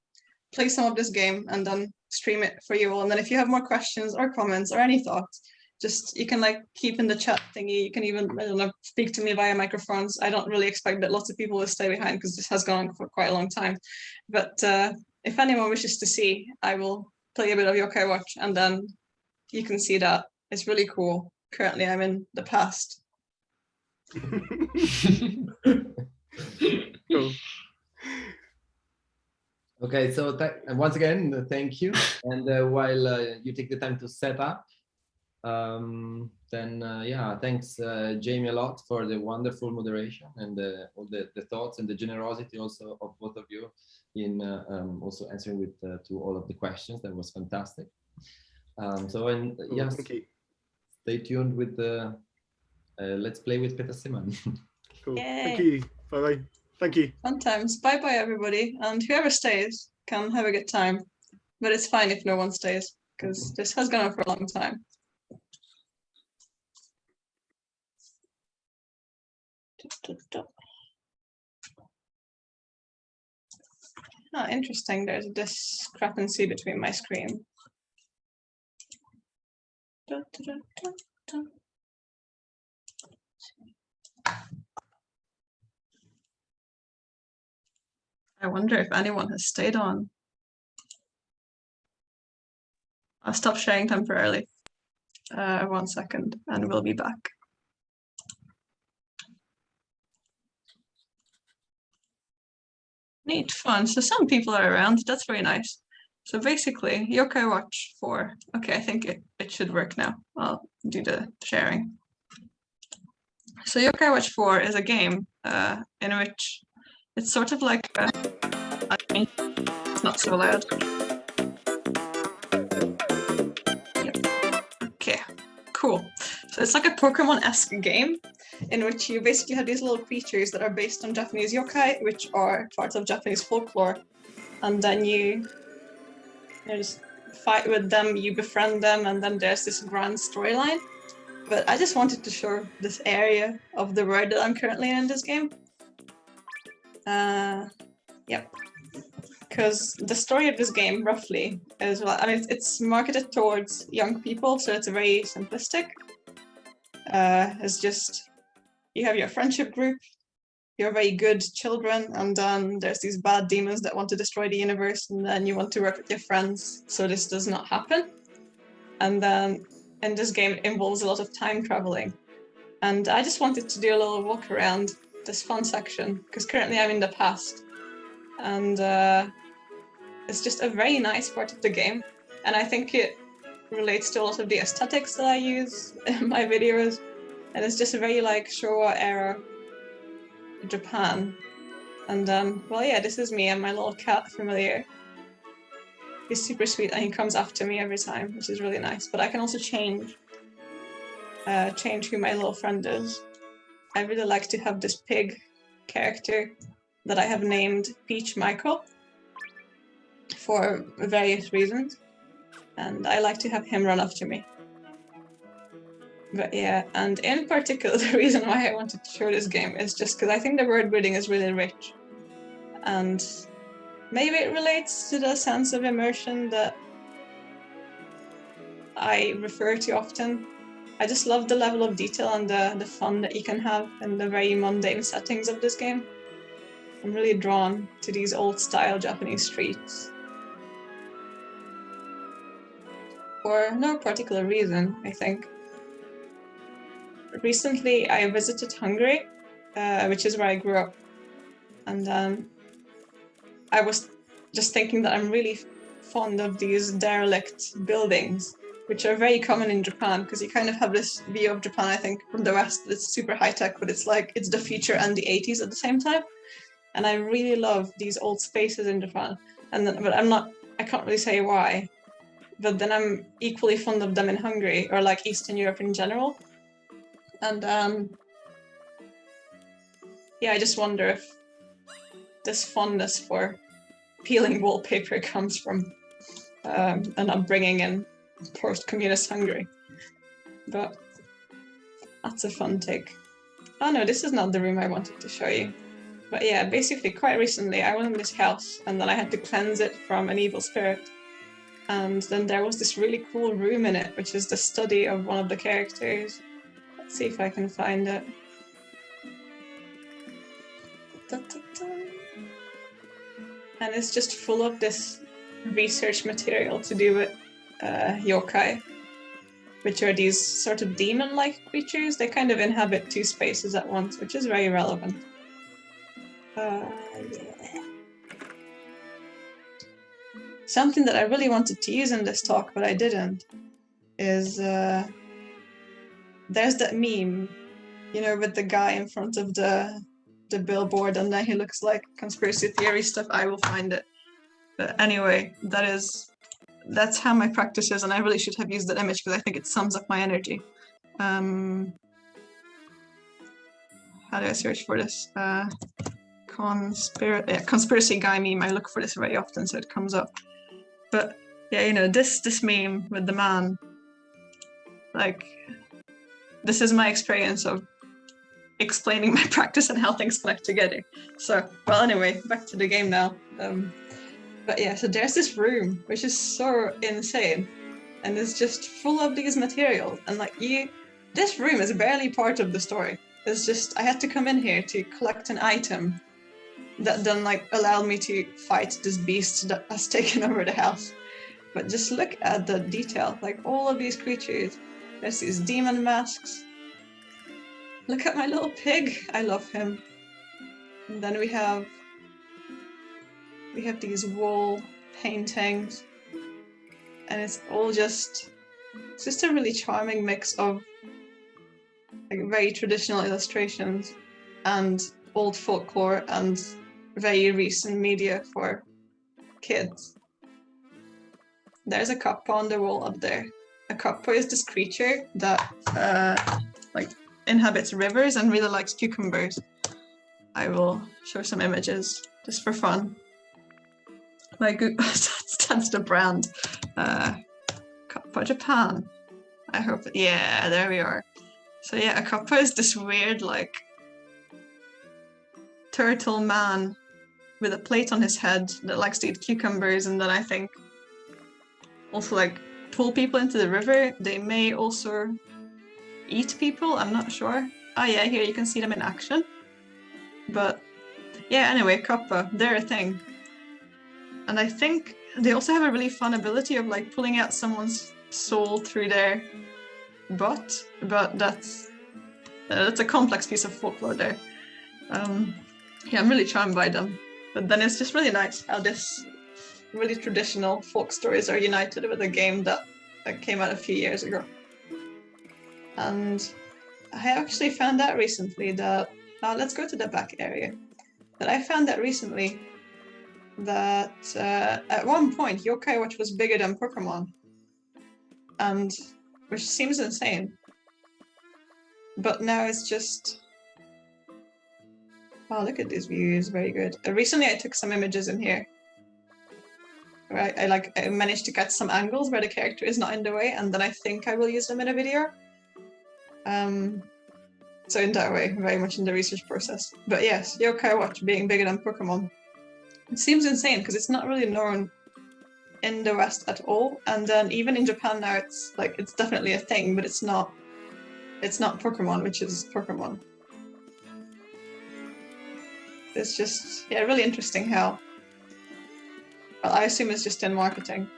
play some of this game, and then stream it for you all. And then if you have more questions or comments or any thoughts, just you can like keep in the chat thingy. You can even, I don't know, speak to me via microphones. I don't really expect that lots of people will stay behind because this has gone on for quite a long time. But if anyone wishes to see, I will play a bit of Yokai Watch, and then you can see that it's really cool. Currently, I'm in the past. Cool. Okay, so once again, thank you. And while you take the time to set up, Yeah, thanks Jamie a lot for the wonderful moderation and all the thoughts and the generosity also of both of you in also answering with to all of the questions. That was fantastic. Yes, thank you. Stay tuned with the Let's Play with Petra Szemán. Cool. Yay. Thank you. Bye. Thank you. Fun times. Bye bye, everybody. And whoever stays can have a good time. But it's fine if no one stays, because this has gone on for a long time. Ah, interesting. There's a discrepancy between my screen. I wonder if anyone has stayed on. I'll stop sharing temporarily. 1 second, and we'll be back. Neat, fun. So some people are around. That's very nice. So basically, Yokai Watch 4. Okay, I think it should work now. I'll do the sharing. So Yokai Watch 4 is a game in which it's sort of like it's not so loud. Yep. Okay, cool. So it's like a Pokemon-esque game in which you basically have these little creatures that are based on Japanese yokai, which are part of Japanese folklore. And then you just fight with them, you befriend them, and then there's this grand storyline. But I just wanted to show this area of the world that I'm currently in this game. Yep. Because the story of this game, roughly, is, well, I mean, it's marketed towards young people, so it's very simplistic. It's just, you have your friendship group, you're very good children, and then there's these bad demons that want to destroy the universe, and then you want to work with your friends so this does not happen. And then in this game, it involves a lot of time traveling. And I just wanted to do a little walk around this fun section, because currently I'm in the past. And it's just a very nice part of the game. And I think it relates to a lot of the aesthetics that I use in my videos. And it's just a very like Showa era Japan. And well, yeah, this is me and my little cat Familiar. He's super sweet and he comes after me every time, which is really nice. But I can also change who my little friend is. I really like to have this pig character that I have named Peach Michael for various reasons. And I like to have him run after me. But yeah, and in particular, the reason why I wanted to show this game is just because I think the word building is really rich. And maybe it relates to the sense of immersion that I refer to often. I just love the level of detail and the fun that you can have in the very mundane settings of this game. I'm really drawn to these old-style Japanese streets. For no particular reason, I think. Recently, I visited Hungary, which is where I grew up. And I was just thinking that I'm really fond of these derelict buildings, which are very common in Japan, because you kind of have this view of Japan, I think, from the West, it's super high-tech, but it's like, it's the future and the 80s at the same time. And I really love these old spaces in Japan. But I can't really say why. But then I'm equally fond of them in Hungary, or like Eastern Europe in general. And yeah, I just wonder if this fondness for peeling wallpaper comes from an upbringing in post-communist Hungary. But that's a fun take. Oh no, this is not the room I wanted to show you. But yeah, basically quite recently I was in this house and then I had to cleanse it from an evil spirit. And then there was this really cool room in it, which is the study of one of the characters. Let's see if I can find it. And it's just full of this research material to do with yokai, which are these sort of demon-like creatures. They kind of inhabit two spaces at once, which is very relevant. Yeah. Something that I really wanted to use in this talk, but I didn't, is there's that meme, you know, with the guy in front of the billboard, and then he looks like conspiracy theory stuff. I will find it. But anyway, that's how my practice is, and I really should have used that image because I think it sums up my energy. How do I search for this? Conspiracy guy meme. I look for this very often, so it comes up. But yeah, you know, this meme with the man, like, this is my experience of explaining my practice and how things connect together. So, well, anyway, back to the game now. But yeah, so there's this room, which is so insane, and it's just full of these materials. And like this room is barely part of the story. It's just, I had to come in here to collect an item that then like allowed me to fight this beast that has taken over the house. But just look at the detail, like all of these creatures. There's these demon masks. Look at my little pig. I love him. And then we have these wall paintings, and it's just a really charming mix of like very traditional illustrations and old folklore and very recent media for kids. There's a kappa on the wall up there. A kappa is this creature that like inhabits rivers and really likes cucumbers. I will show some images just for fun. Like that's the brand. Kappa Japan. I hope. Yeah, there we are. So yeah, a kappa is this weird like turtle man with a plate on his head that likes to eat cucumbers, and then I think also like pull people into the river. They may also eat people. I'm not sure. Oh yeah, here you can see them in action. But yeah, anyway, kappa, they're a thing. And I think they also have a really fun ability of like pulling out someone's soul through their butt, but that's a complex piece of folklore there. Yeah, I'm really charmed by them. But then it's just really nice how this really traditional folk stories are united with a game that came out a few years ago. And I actually found out recently that, let's go to the back area, that I found out recently that at one point Yokai Watch was bigger than Pokemon, and which seems insane. But now it's just, oh, look at these views, very good. Recently I took some images in here. Right, I managed to get some angles where the character is not in the way, and then I think I will use them in a video. So in that way, very much in the research process. But yes, Yokai Watch being bigger than Pokemon. It seems insane because it's not really known in the West at all, and then even in Japan now it's definitely a thing, but it's not Pokemon, which is Pokemon. It's just, yeah, really interesting how, well, I assume it's just in marketing.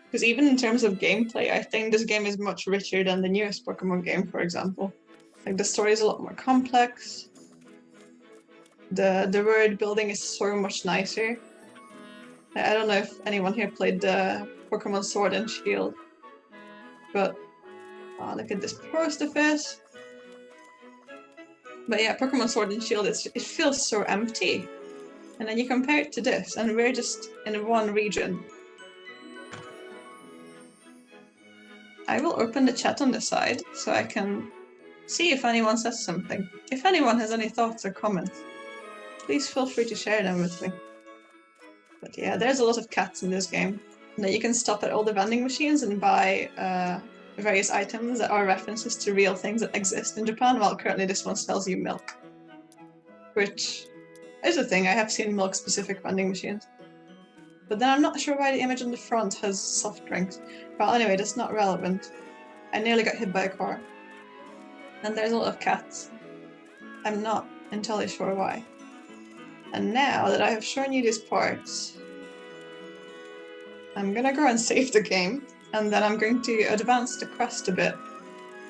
Because even in terms of gameplay, I think this game is much richer than the newest Pokemon game, for example. Like the story is a lot more complex. The world building is so much nicer. I don't know if anyone here played the Pokemon Sword and Shield, but look at this poster face. But yeah, Pokemon Sword and Shield, it feels so empty. And then you compare it to this, and we're just in one region. I will open the chat on the side so I can see if anyone says something. If anyone has any thoughts or comments, please feel free to share them with me. But yeah, there's a lot of cats in this game. And then you can stop at all the vending machines and buy various items that are references to real things that exist in Japan, while currently this one sells you milk. Which is a thing, I have seen milk-specific vending machines. But then I'm not sure why the image on the front has soft drinks. Well, anyway, that's not relevant. I nearly got hit by a car. And there's a lot of cats. I'm not entirely sure why. And now that I have shown you these parts, I'm gonna go and save the game, and then I'm going to advance the quest a bit.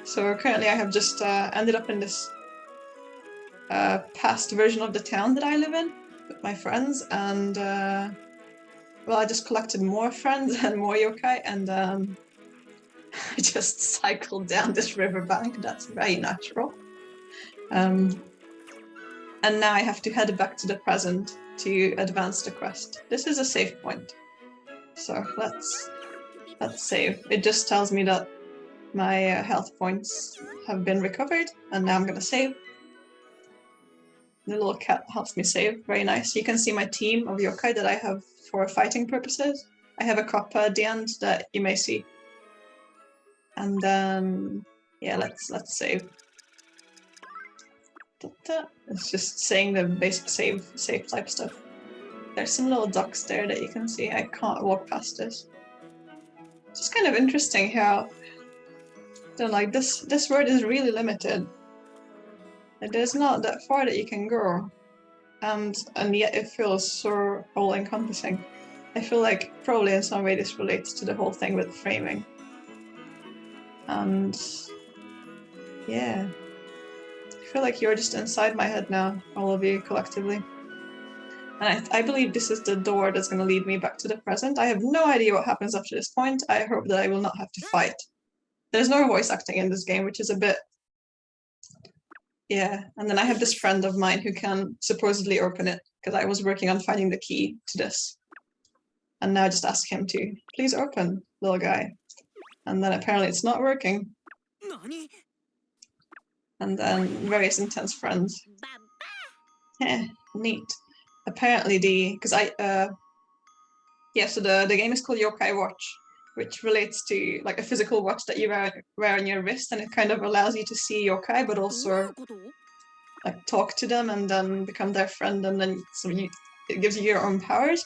So currently I have just ended up in this past version of the town that I live in with my friends, and well, I just collected more friends and more yokai, and I just cycled down this riverbank. That's very natural. And now I have to head back to the present to advance the quest. This is a save point. So let's save. It just tells me that my health points have been recovered, and now I'm gonna save. The little cat helps me save. Very nice. You can see my team of yokai that I have for fighting purposes. I have a kappa at the end that you may see. And then, yeah, let's save. It's just saying the basic save type stuff. There's some little ducks there that you can see. I can't walk past this. It's just kind of interesting how, like, this world is really limited. Like, there's not that far that you can go, and yet it feels so all-encompassing. I feel like probably in some way this relates to the whole thing with framing. And yeah, I feel like you're just inside my head now, all of you collectively. And I believe this is the door that's going to lead me back to the present. I have no idea what happens after this point. I hope that I will not have to fight. There's no voice acting in this game, which is a bit... Yeah, and then I have this friend of mine who can supposedly open it, because I was working on finding the key to this. And now I just ask him to, please open, little guy. And then apparently it's not working. And then various intense friends. Neat. Apparently because so the game is called Yokai Watch, which relates to like a physical watch that you wear on your wrist, and it kind of allows you to see yokai, but also like talk to them and then become their friend, and then it gives you your own powers.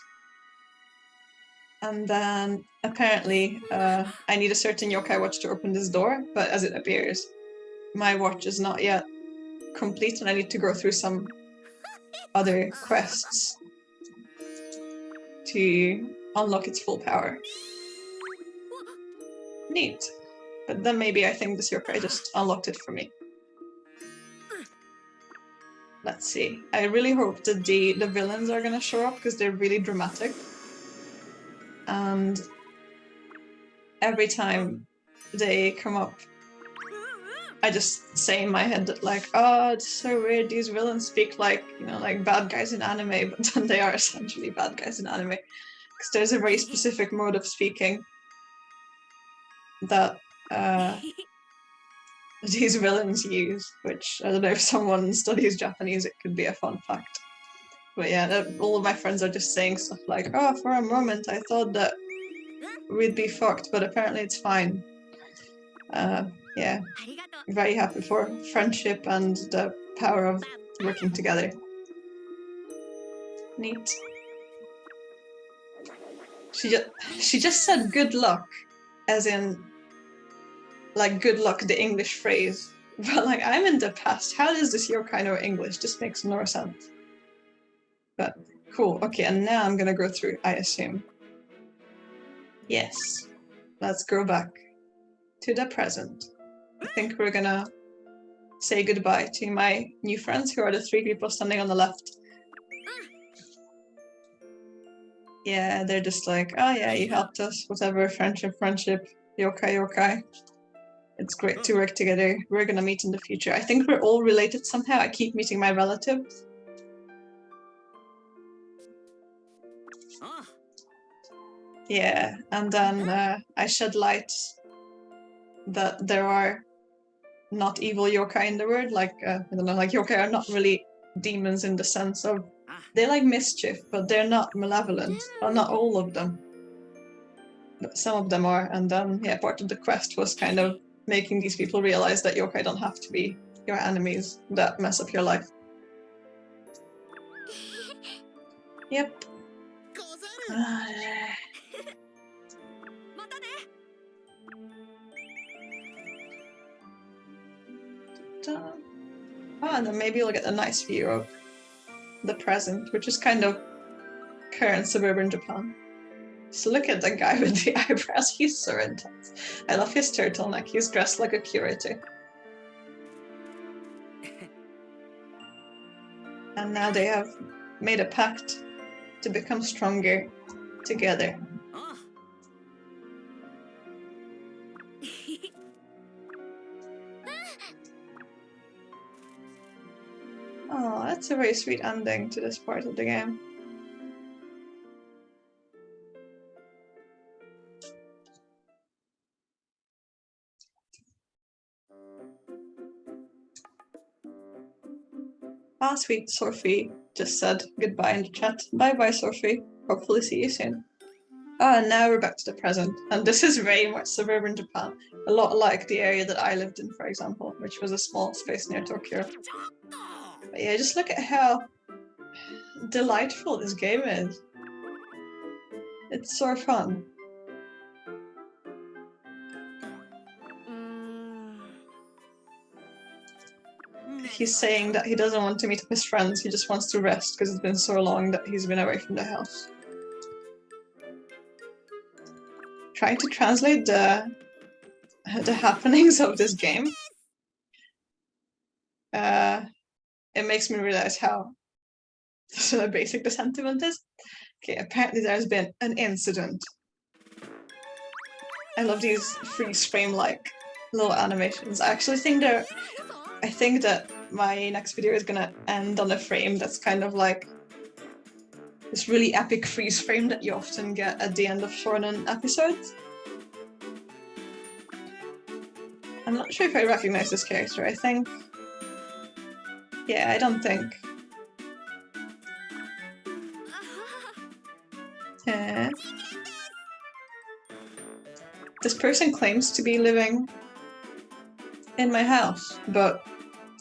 And then apparently I need a certain yokai watch to open this door, but as it appears, my watch is not yet complete, and I need to go through some other quests to unlock its full power. Neat. But then maybe I think this yokai just unlocked it for me. Let's see. I really hope that the villains are gonna show up, because they're really dramatic. And every time they come up, I just say in my head that like, oh, it's so weird, these villains speak like, you know, like bad guys in anime, but then they are essentially bad guys in anime. Because there's a very specific mode of speaking that these villains use, which I don't know, if someone studies Japanese, it could be a fun fact. But yeah, all of my friends are just saying stuff like, oh, for a moment I thought that we'd be fucked, but apparently it's fine. Yeah, very happy for friendship and the power of working together. Neat. She just said good luck, as in like good luck, the English phrase. But like, I'm in the past. How does this yokai know English? This makes no sense. But cool. Okay, and now I'm gonna go through, I assume. Yes. Let's go back to the present. I think we're gonna say goodbye to my new friends, who are the 3 people standing on the left. Yeah, they're just like, oh yeah, you helped us, whatever, friendship, yokai. It's great to work together. We're gonna meet in the future. I think we're all related somehow. I keep meeting my relatives. Yeah, and then I shed light that there are not evil yokai in the world. Like, I don't know, like yokai are not really demons in the sense of, they like mischief, but they're not malevolent. Well, not all of them. But some of them are, and then, yeah, part of the quest was kind of making these people realize that yokai don't have to be your enemies that mess up your life. Yep. And then maybe you'll get a nice view of the present, which is kind of current suburban Japan. So look at the guy with the eyebrows, he's so intense. I love his turtleneck, he's dressed like a curator. And now they have made a pact to become stronger together. Oh, that's a very sweet ending to this part of the game. Ah, sweet Sophie just said goodbye in the chat. Bye-bye, Sophie. Hopefully see you soon. Oh, and now we're back to the present. And this is very much suburban Japan. A lot like the area that I lived in, for example, which was a small space near Tokyo. But yeah, just look at how delightful this game is. It's so fun. He's saying that he doesn't want to meet up his friends, he just wants to rest because it's been so long that he's been away from the house. Trying to translate the happenings of this game. It makes me realize how basic the sentiment is. Okay, apparently there's been an incident. I love these freeze frame like little animations. I actually think that my next video is gonna end on a frame that's kind of like this really epic freeze frame that you often get at the end of shonen episodes. I'm not sure if I recognize this character. I think... yeah, I don't think. This person claims to be living in my house, but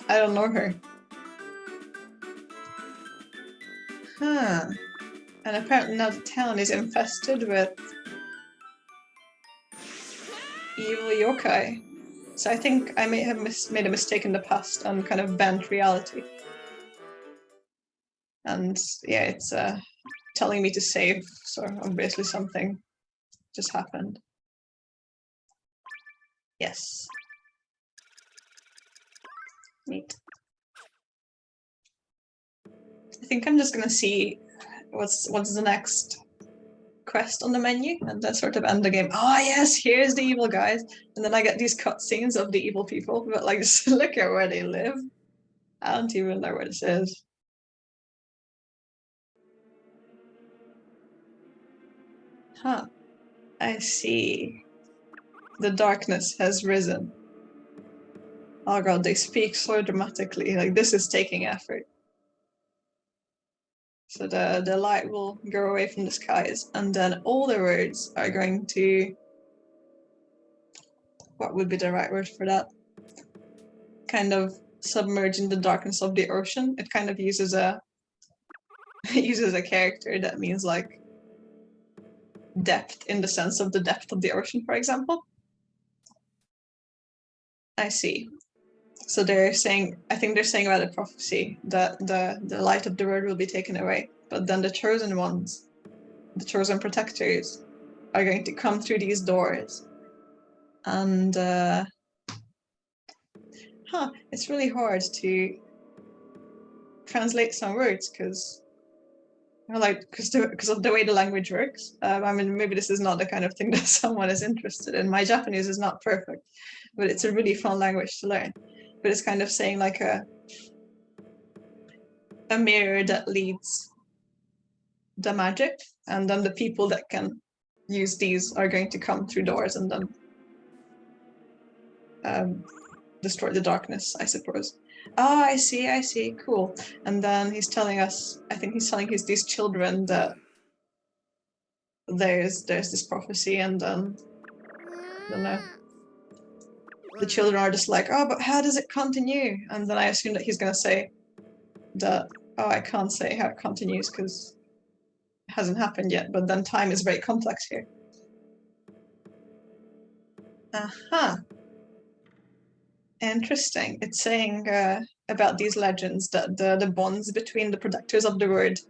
I don't know her. Huh. And apparently now the town is infested with evil yokai. So I think I may have made a mistake in the past and kind of bent reality. And yeah, it's telling me to save, so obviously something just happened. Yes. Neat. I think I'm just gonna see what's the next quest on the menu and then sort of end the game. Oh yes, here's the evil guys. And then I get these cutscenes of the evil people, but like just look at where they live. I don't even know where this is. Huh. I see. The darkness has risen. Oh god, they speak so dramatically. Like this is taking effort. So the light will go away from the skies, and then all the words are going to... what would be the right word for that? Kind of submerge in the darkness of the ocean. It kind of uses a uses a character that means like depth in the sense of the depth of the ocean, for example. I see. So they're saying, I think they're saying about a prophecy that the light of the world will be taken away, but then the chosen ones, the chosen protectors, are going to come through these doors. And it's really hard to translate some words because of the way the language works. I mean, maybe this is not the kind of thing that someone is interested in. My Japanese is not perfect, but it's a really fun language to learn. But it's kind of saying like a mirror that leads the magic, and then the people that can use these are going to come through doors and then destroy the darkness, I suppose. Oh, I see, cool. And then he's telling us, I think he's telling these children that there's this prophecy, and then I don't know. The children are just like, oh, but how does it continue? And then I assume that he's gonna say that, oh, I can't say how it continues because it hasn't happened yet, but then time is very complex here. Interesting. It's saying about these legends that the bonds between the protectors of the word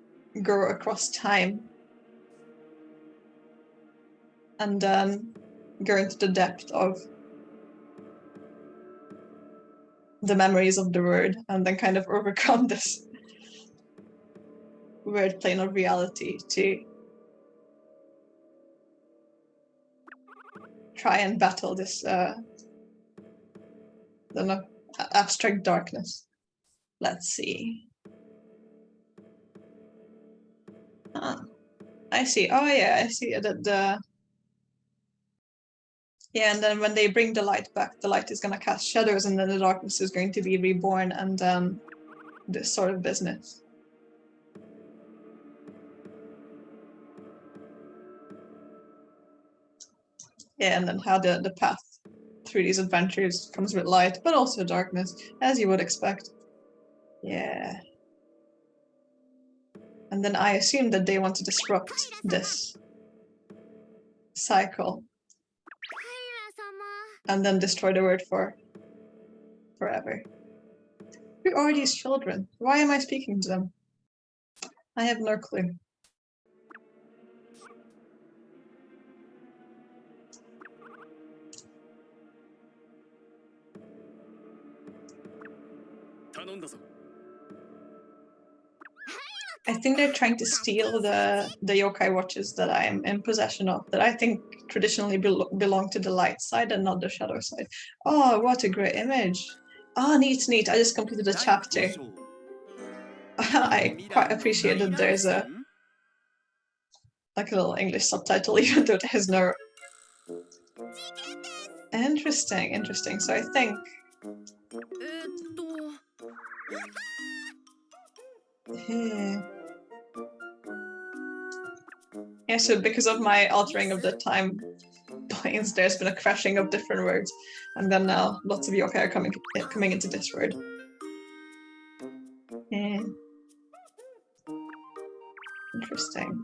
go across time and then go into the depth of the memories of the word and then kind of overcome this weird plane of reality to try and battle this I don't know, abstract darkness. Let's see. I see. Oh yeah, I see that yeah, and then when they bring the light back, the light is gonna cast shadows, and then the darkness is going to be reborn, and this sort of business. Yeah, and then how the path through these adventures comes with light, but also darkness, as you would expect. Yeah. And then I assume that they want to disrupt this cycle and then destroy the word for forever. Who are these children? Why am I speaking to them? I have no clue. I think they're trying to steal the yokai watches that I'm in possession of, that I think traditionally belong to the light side and not the shadow side. Oh, what a great image. Oh, neat, neat. I just completed a chapter. I quite appreciate that there's a little English subtitle, even though there's no... Interesting, interesting. So I think... Yeah, so because of my altering of the time planes, there's been a crashing of different words, and then now lots of yokai are coming into this word. Interesting.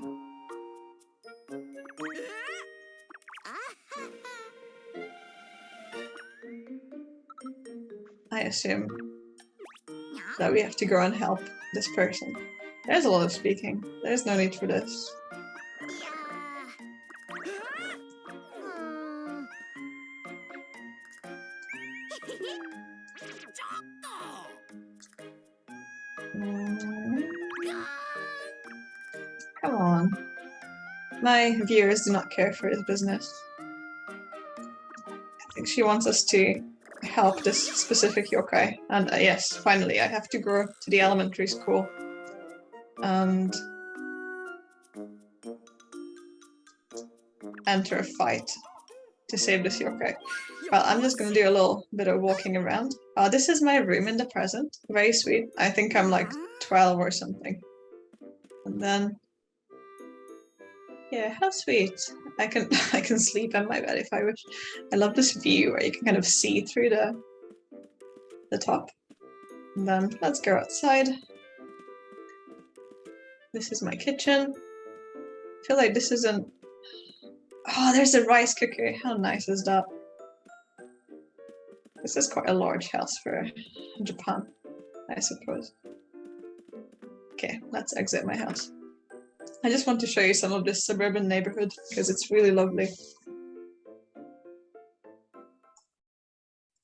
I assume that we have to go and help this person. There's a lot of speaking. There's no need for this. Come on. My viewers do not care for his business. I think she wants us to help this specific yokai. And yes, finally, I have to go to the elementary school and enter a fight to save this yokai. Well, I'm just going to do a little bit of walking around. This is my room in the present. Very sweet. I think I'm like 12 or something. And then, yeah, how sweet. I can sleep in my bed if I wish. I love this view where you can kind of see through the top. And then let's go outside. This is my kitchen. I feel like this isn't... Oh, there's a rice cooker. How nice is that? This is quite a large house for Japan, I suppose. Okay, let's exit my house. I just want to show you some of this suburban neighborhood because it's really lovely.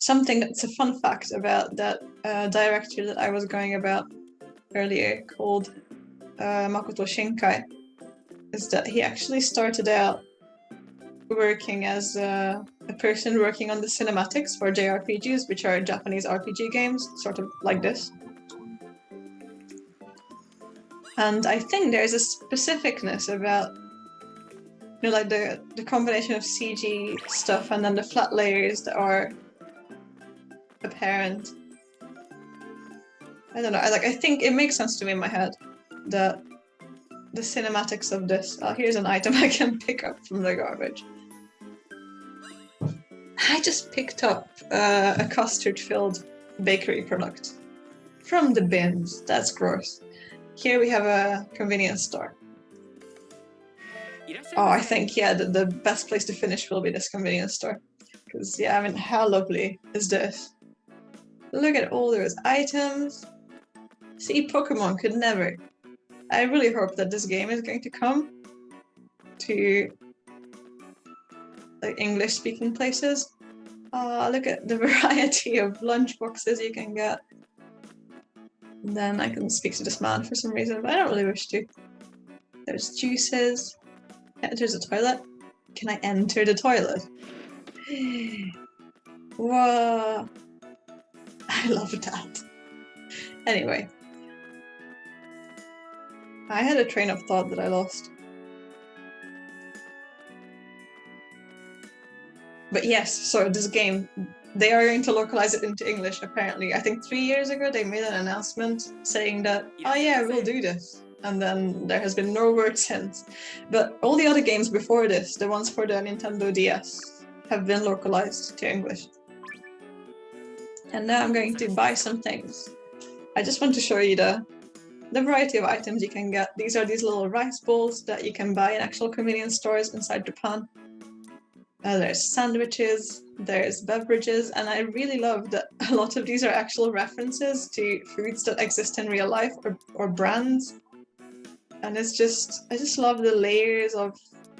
Something that's a fun fact about that director that I was going about earlier called Makoto Shinkai is that he actually started out working as a person working on the cinematics for JRPGs, which are Japanese RPG games, sort of like this. And I think there's a specificness about, you know, like the combination of CG stuff and then the flat layers that are apparent. I don't know, I think it makes sense to me in my head that the cinematics of this... Oh, here's an item I can pick up from the garbage. I just picked up a custard-filled bakery product from the bins. That's gross. Here we have a convenience store. Oh, I think, yeah, the best place to finish will be this convenience store. Because, yeah, I mean, how lovely is this? Look at all those items. See, Pokemon could never. I really hope that this game is going to come to like English-speaking places. Look at the variety of lunchboxes you can get. And then I can speak to this man for some reason, but I don't really wish to. There's juices. There's a toilet. Can I enter the toilet? Whoa! I love that. Anyway. I had a train of thought that I lost. But yes, so this game, they are going to localize it into English, apparently. I think 3 years ago, they made an announcement saying that, oh yeah, we'll do this. And then there has been no word since. But all the other games before this, the ones for the Nintendo DS, have been localized to English. And now I'm going to buy some things. I just want to show you the variety of items you can get. These are these little rice bowls that you can buy in actual convenience stores inside Japan. There's sandwiches, there's beverages, and I really love that a lot of these are actual references to foods that exist in real life or brands. And it's just, I just love the layers of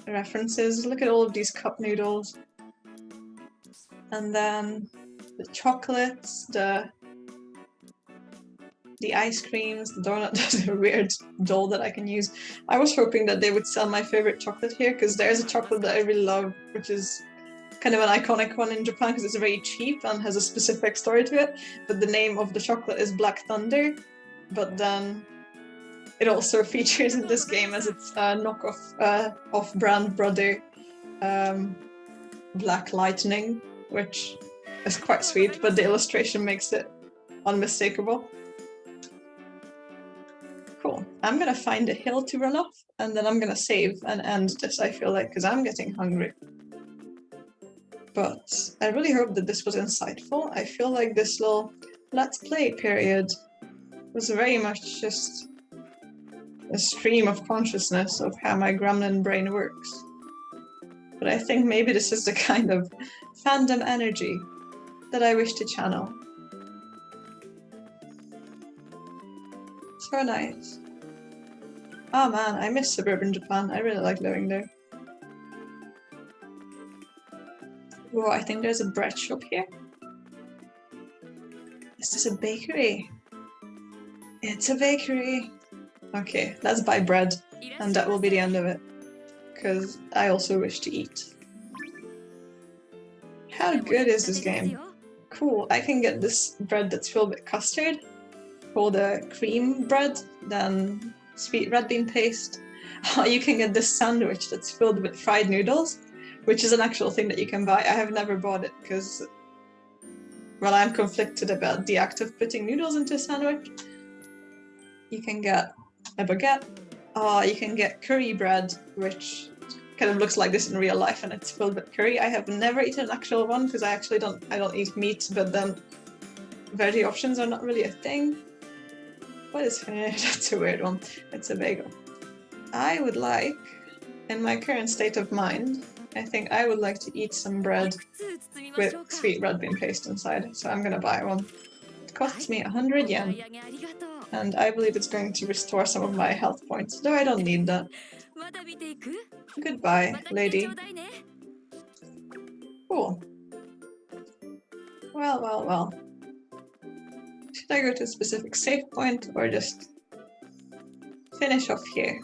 references. Look at all of these cup noodles. And then the chocolates, the ice creams, the donut, there's a weird doll that I can use. I was hoping that they would sell my favorite chocolate here, because there's a chocolate that I really love, which is kind of an iconic one in Japan because it's very cheap and has a specific story to it. But the name of the chocolate is Black Thunder. But then it also features in this game as its knockoff off-brand brother, Black Lightning, which is quite sweet, but the illustration makes it unmistakable. Cool. I'm gonna find a hill to run off, and then I'm gonna save and end this, I feel like, because I'm getting hungry. But I really hope that this was insightful. I feel like this little Let's Play period was very much just a stream of consciousness of how my gremlin brain works. But I think maybe this is the kind of fandom energy that I wish to channel. So nice. Oh man, I miss suburban Japan. I really like living there. Whoa, I think there's a bread shop here. Is this a bakery? It's a bakery. Okay, let's buy bread, and that will be the end of it, because I also wish to eat. How good is this game? Cool, I can get this bread that's filled with custard, called a cream bread, then sweet red bean paste. You can get this sandwich that's filled with fried noodles, which is an actual thing that you can buy. I have never bought it because, well, I'm conflicted about the act of putting noodles into a sandwich. You can get a baguette. You can get curry bread, which kind of looks like this in real life, and it's filled with curry. I have never eaten an actual one because I don't eat meat, but then veggie options are not really a thing. What is that's a weird one. It's a bagel. I would like, in my current state of mind, I think I would like to eat some bread with sweet red bean paste inside, so I'm gonna buy one. It costs me 100 yen, and I believe it's going to restore some of my health points, though I don't need that. Goodbye, lady. Cool. Well. Should I go to a specific save point or just finish off here?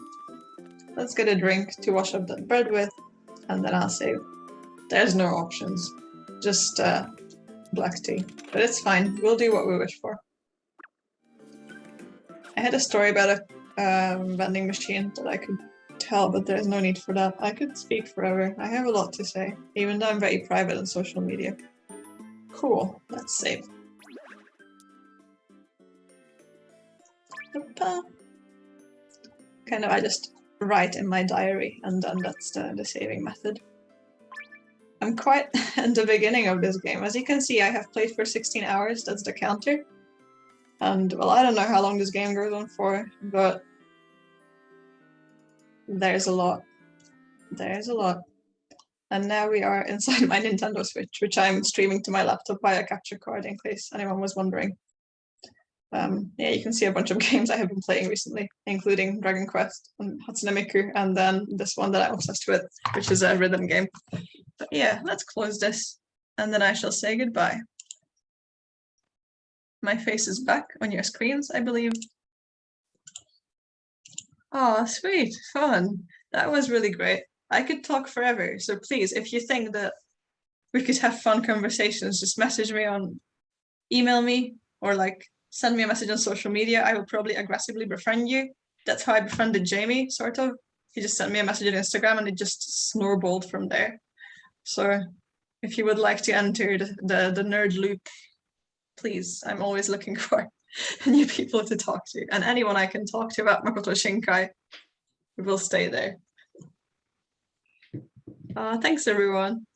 Let's get a drink to wash up that bread with, and then I'll save. There's no options, just black tea, but it's fine. We'll do what we wish for. I had a story about a vending machine that I could tell, but there's no need for that. I could speak forever. I have a lot to say, even though I'm very private on social media. Cool, let's save. Kind of, I just write in my diary, and then that's the saving method. I'm quite at the beginning of this game. As you can see, I have played for 16 hours, that's the counter. And, well, I don't know how long this game goes on for, but there's a lot. There's a lot. And now we are inside my Nintendo Switch, which I'm streaming to my laptop via capture card, in case anyone was wondering. Yeah, you can see a bunch of games I have been playing recently, including Dragon Quest and Hatsune Miku, and then this one that I'm obsessed with, which is a rhythm game. But yeah, let's close this, and then I shall say goodbye. My face is back on your screens, I believe. Oh, sweet, fun. That was really great. I could talk forever, so please, if you think that we could have fun conversations, just message me on, email me, or like send me a message on social media. I will probably aggressively befriend you. that's how I befriended Jamie, sort of. He just sent me a message on Instagram and it just snowballed from there. So if you would like to enter the nerd loop, please, I'm always looking for new people to talk to. And anyone I can talk to about Makoto Shinkai will stay there. Thanks, everyone.